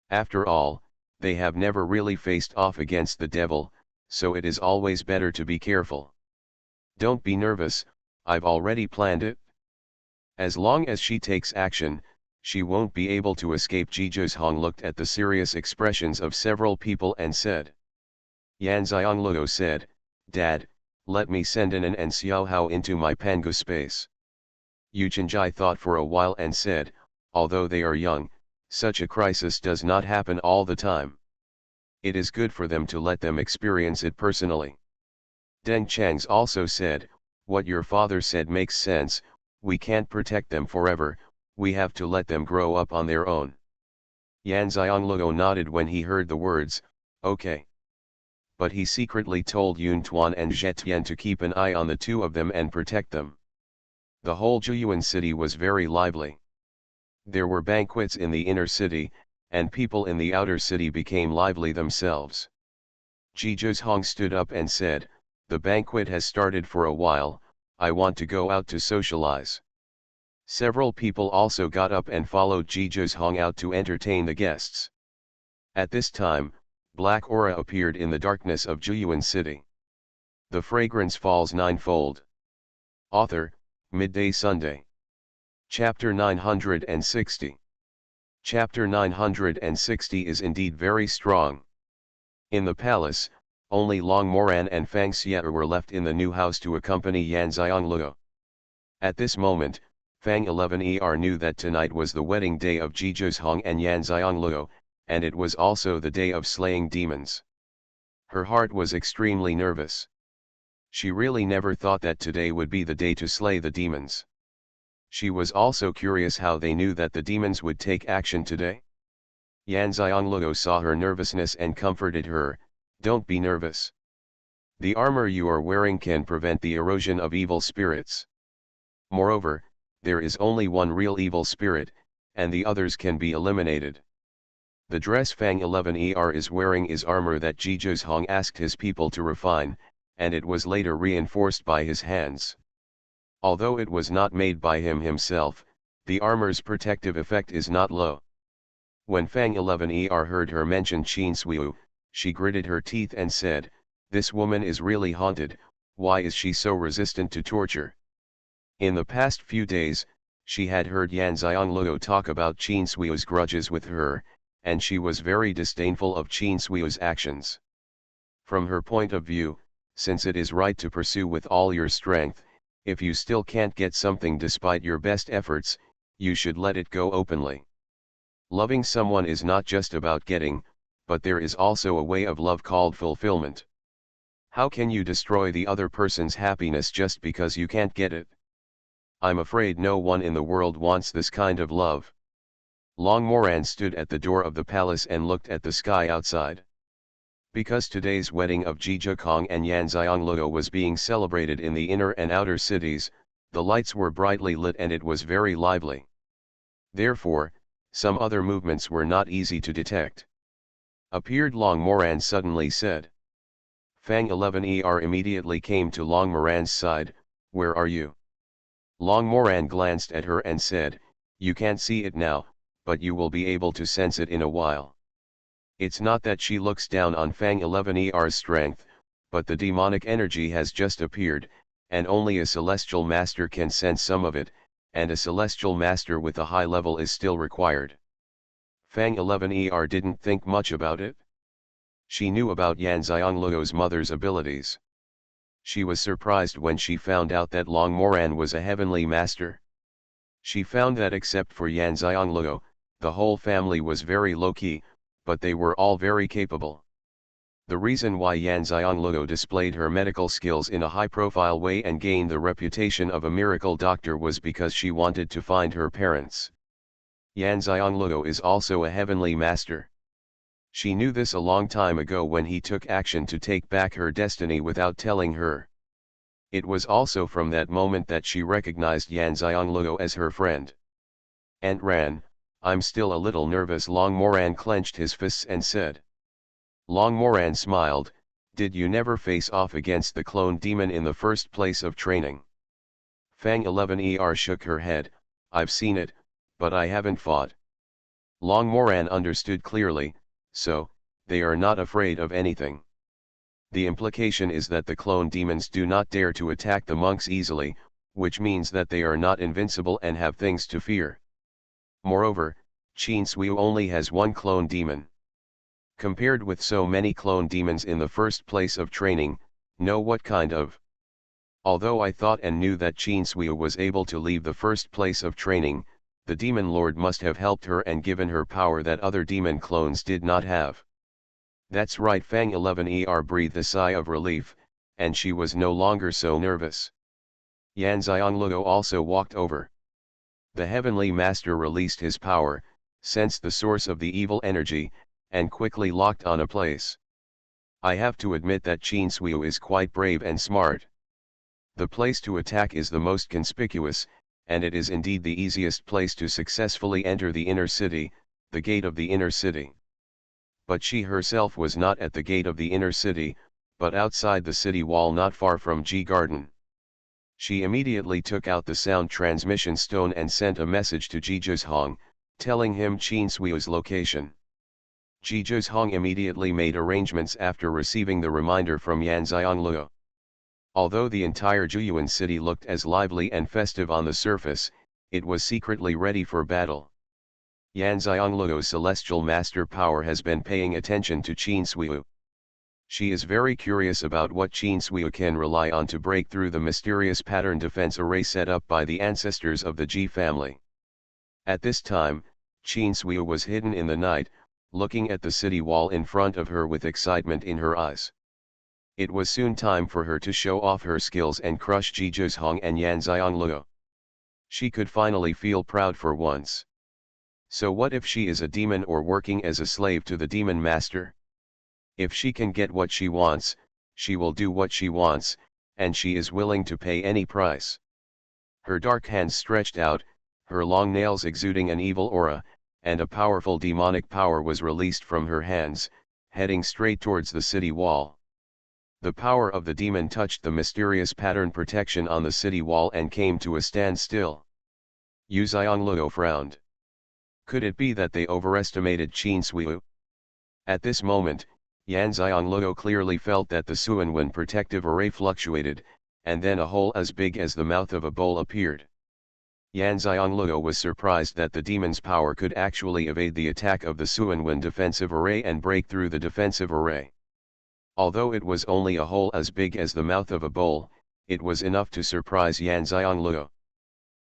After all, they have never really faced off against the devil, so it is always better to be careful. Don't be nervous, I've already planned it. As long as she takes action, she won't be able to escape. Ji Hong looked at the serious expressions of several people and said. Yan Xiangluo said, "Dad, let me send Anan and Xiaohao into my Pangu space." Yu Chenjai thought for a while and said, "Although they are young, such a crisis does not happen all the time. It is good for them to let them experience it personally." Deng Changs also said, "What your father said makes sense, we can't protect them forever, we have to let them grow up on their own." Yan Xiangluo nodded when he heard the words, "Okay." But he secretly told Yun Tuan and Zhetian to keep an eye on the two of them and protect them. The whole Jueyuan city was very lively. There were banquets in the inner city, and people in the outer city became lively themselves. Ji Hong stood up and said, "The banquet has started for a while, I want to go out to socialize." Several people also got up and followed Ji Hong out to entertain the guests. At this time, black aura appeared in the darkness of Jueyuan City. The fragrance falls ninefold. Author, Midday Sunday. Chapter 960. Chapter 960 is indeed very strong. In the palace, only Long Moran and Xianxia were left in the new house to accompany Yan Xiangluo. At this moment, Fang 11er knew that tonight was the wedding day of Ji Hong and Yan Xiangluo, and it was also the day of slaying demons. Her heart was extremely nervous. She really never thought that today would be the day to slay the demons. She was also curious how they knew that the demons would take action today. Yan Xiangluo saw her nervousness and comforted her, "Don't be nervous. The armor you are wearing can prevent the erosion of evil spirits. Moreover, there is only one real evil spirit, and the others can be eliminated. The dress Fang 11er is wearing is armor that Zhizhong asked his people to refine, and it was later reinforced by his hands. Although it was not made by him himself, the armor's protective effect is not low. When Fang 11er heard her mention Qin Suiyu, she gritted her teeth and said, "This woman is really haunted, why is she so resistant to torture?" In the past few days, she had heard Yan Xiangluo talk about Qin Suiyu's grudges with her, and she was very disdainful of Qin Suiyu's actions. From her point of view, since it is right to pursue with all your strength, if you still can't get something despite your best efforts, you should let it go openly. Loving someone is not just about getting, but there is also a way of love called fulfillment. How can you destroy the other person's happiness just because you can't get it? I'm afraid no one in the world wants this kind of love. Long Moran stood at the door of the palace and looked at the sky outside. Because today's wedding of Zhizhong and Yan Xiangluo was being celebrated in the inner and outer cities, the lights were brightly lit and it was very lively. Therefore, some other movements were not easy to detect. Appeared Long Moran suddenly said. Fang 11er immediately came to Long Moran's side. "Where are you?" Long Moran glanced at her and said, "You can't see it now, but you will be able to sense it in a while." It's not that she looks down on Fang 11er's strength, but the demonic energy has just appeared, and only a celestial master can sense some of it, and a celestial master with a high level is still required. Fang 11er didn't think much about it. She knew about Yan Xiangluo's mother's abilities. She was surprised when she found out that Long Moran was a heavenly master. She found that except for Yan Xiangluo, the whole family was very low-key, but they were all very capable. The reason why Yan Xiangluo displayed her medical skills in a high-profile way and gained the reputation of a miracle doctor was because she wanted to find her parents. Yan Xiangluo is also a heavenly master. She knew this a long time ago when he took action to take back her destiny without telling her. It was also from that moment that she recognized Yan Xiangluo as her friend. "Aunt Ran, I'm still a little nervous." Long Moran clenched his fists and said. Long Moran smiled, "Did you never face off against the clone demon in the first place of training?" Fang 11er shook her head, "I've seen it, but I haven't fought." Long Moran understood clearly, so, they are not afraid of anything. The implication is that the clone demons do not dare to attack the monks easily, which means that they are not invincible and have things to fear. Moreover, Qin Suiyu only has one clone demon. Compared with so many clone demons in the first place of training, know what kind of. Although I thought and knew that Qin Suiyu was able to leave the first place of training, the demon lord must have helped her and given her power that other demon clones did not have. That's right. Fang 11er breathed a sigh of relief, and she was no longer so nervous. Yan Xiangluo also walked over. The heavenly master released his power, sensed the source of the evil energy, and quickly locked on a place. I have to admit that Qin Suiyu is quite brave and smart. The place to attack is the most conspicuous, and it is indeed the easiest place to successfully enter the inner city, the gate of the inner city. But she herself was not at the gate of the inner city, but outside the city wall not far from Ji Garden. She immediately took out the sound transmission stone and sent a message to Zhizhong, telling him Qin Suiyu's location. Zhizhong immediately made arrangements after receiving the reminder from Yan Xiangluo. Although the entire Zhuyuan city looked as lively and festive on the surface, it was secretly ready for battle. Yan Xiangluo's celestial master power has been paying attention to Qin Suiyu. She is very curious about what Qin Suiyu can rely on to break through the mysterious pattern defense array set up by the ancestors of the Ji family. At this time, Qin Suiyu was hidden in the night, looking at the city wall in front of her with excitement in her eyes. It was soon time for her to show off her skills and crush Zhizhong and Yan Xiangluo. She could finally feel proud for once. So what if she is a demon or working as a slave to the demon master? If she can get what she wants, she will do what she wants, and she is willing to pay any price. Her dark hands stretched out, her long nails exuding an evil aura, and a powerful demonic power was released from her hands, heading straight towards the city wall. The power of the demon touched the mysterious pattern protection on the city wall and came to a standstill. Yu Xianglou frowned. Could it be that they overestimated Qin Suiyu? At this moment, Yan Xianglou clearly felt that the Xuanhuan protective array fluctuated, and then a hole as big as the mouth of a bowl appeared. Yan Xianglou was surprised that the demon's power could actually evade the attack of the Xuanhuan defensive array and break through the defensive array. Although it was only a hole as big as the mouth of a bowl, it was enough to surprise Yan Xianglou.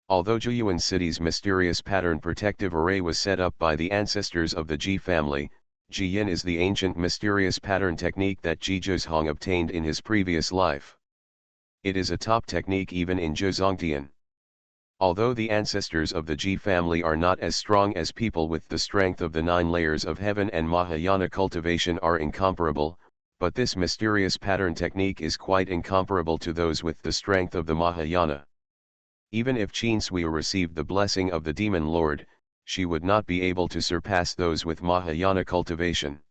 Although Zhuyuan City's mysterious pattern protective array was set up by the ancestors of the Ji family, Jiyin is the ancient mysterious pattern technique that Ji Zhizhong obtained in his previous life. It is a top technique even in Zhizongtian. Although the ancestors of the Ji family are not as strong as people with the strength of the 9 layers of heaven and Mahayana cultivation are incomparable, but this mysterious pattern technique is quite incomparable to those with the strength of the Mahayana. Even if Qin Suiyu received the blessing of the Demon Lord, she would not be able to surpass those with Mahayana cultivation.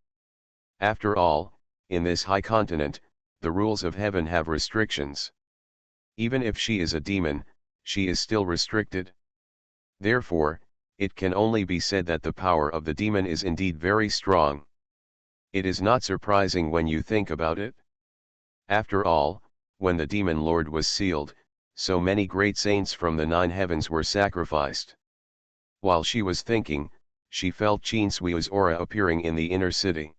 After all, in this high continent, the rules of heaven have restrictions. Even if she is a demon, she is still restricted. Therefore, it can only be said that the power of the demon is indeed very strong. It is not surprising when you think about it. After all, when the Demon Lord was sealed, so many great saints from the 9 heavens were sacrificed. While she was thinking, she felt Qin Suiyu's aura appearing in the inner city.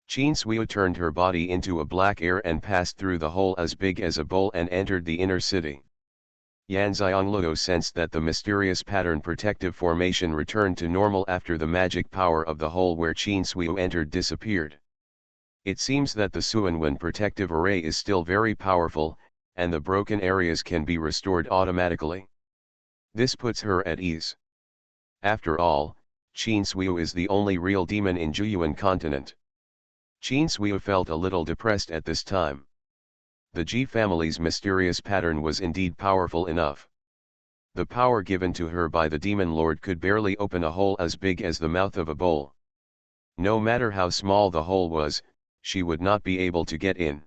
Qin Suiyu turned her body into a black air and passed through the hole as big as a bowl and entered the inner city. Yan Xianglou sensed that the mysterious pattern protective formation returned to normal after the magic power of the hole where Qin Suiyu entered disappeared. It seems that the Xuanhuan protective array is still very powerful, and the broken areas can be restored automatically. This puts her at ease. After all, Qin Suiyu is the only real demon in Zhuyuan continent. Qin Suiyu felt a little depressed at this time. The Ji family's mysterious pattern was indeed powerful enough. The power given to her by the Demon Lord could barely open a hole as big as the mouth of a bowl. No matter how small the hole was, she would not be able to get in.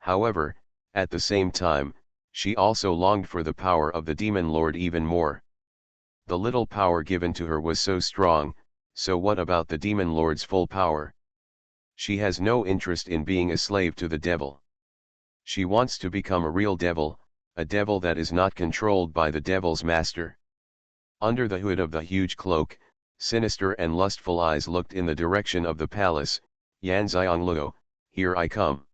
However, at the same time, she also longed for the power of the Demon Lord even more. The little power given to her was so strong, so what about the Demon Lord's full power? She has no interest in being a slave to the devil. She wants to become a real devil, a devil that is not controlled by the devil's master. Under the hood of the huge cloak, sinister and lustful eyes looked in the direction of the palace. Yan Xianglou, here I come.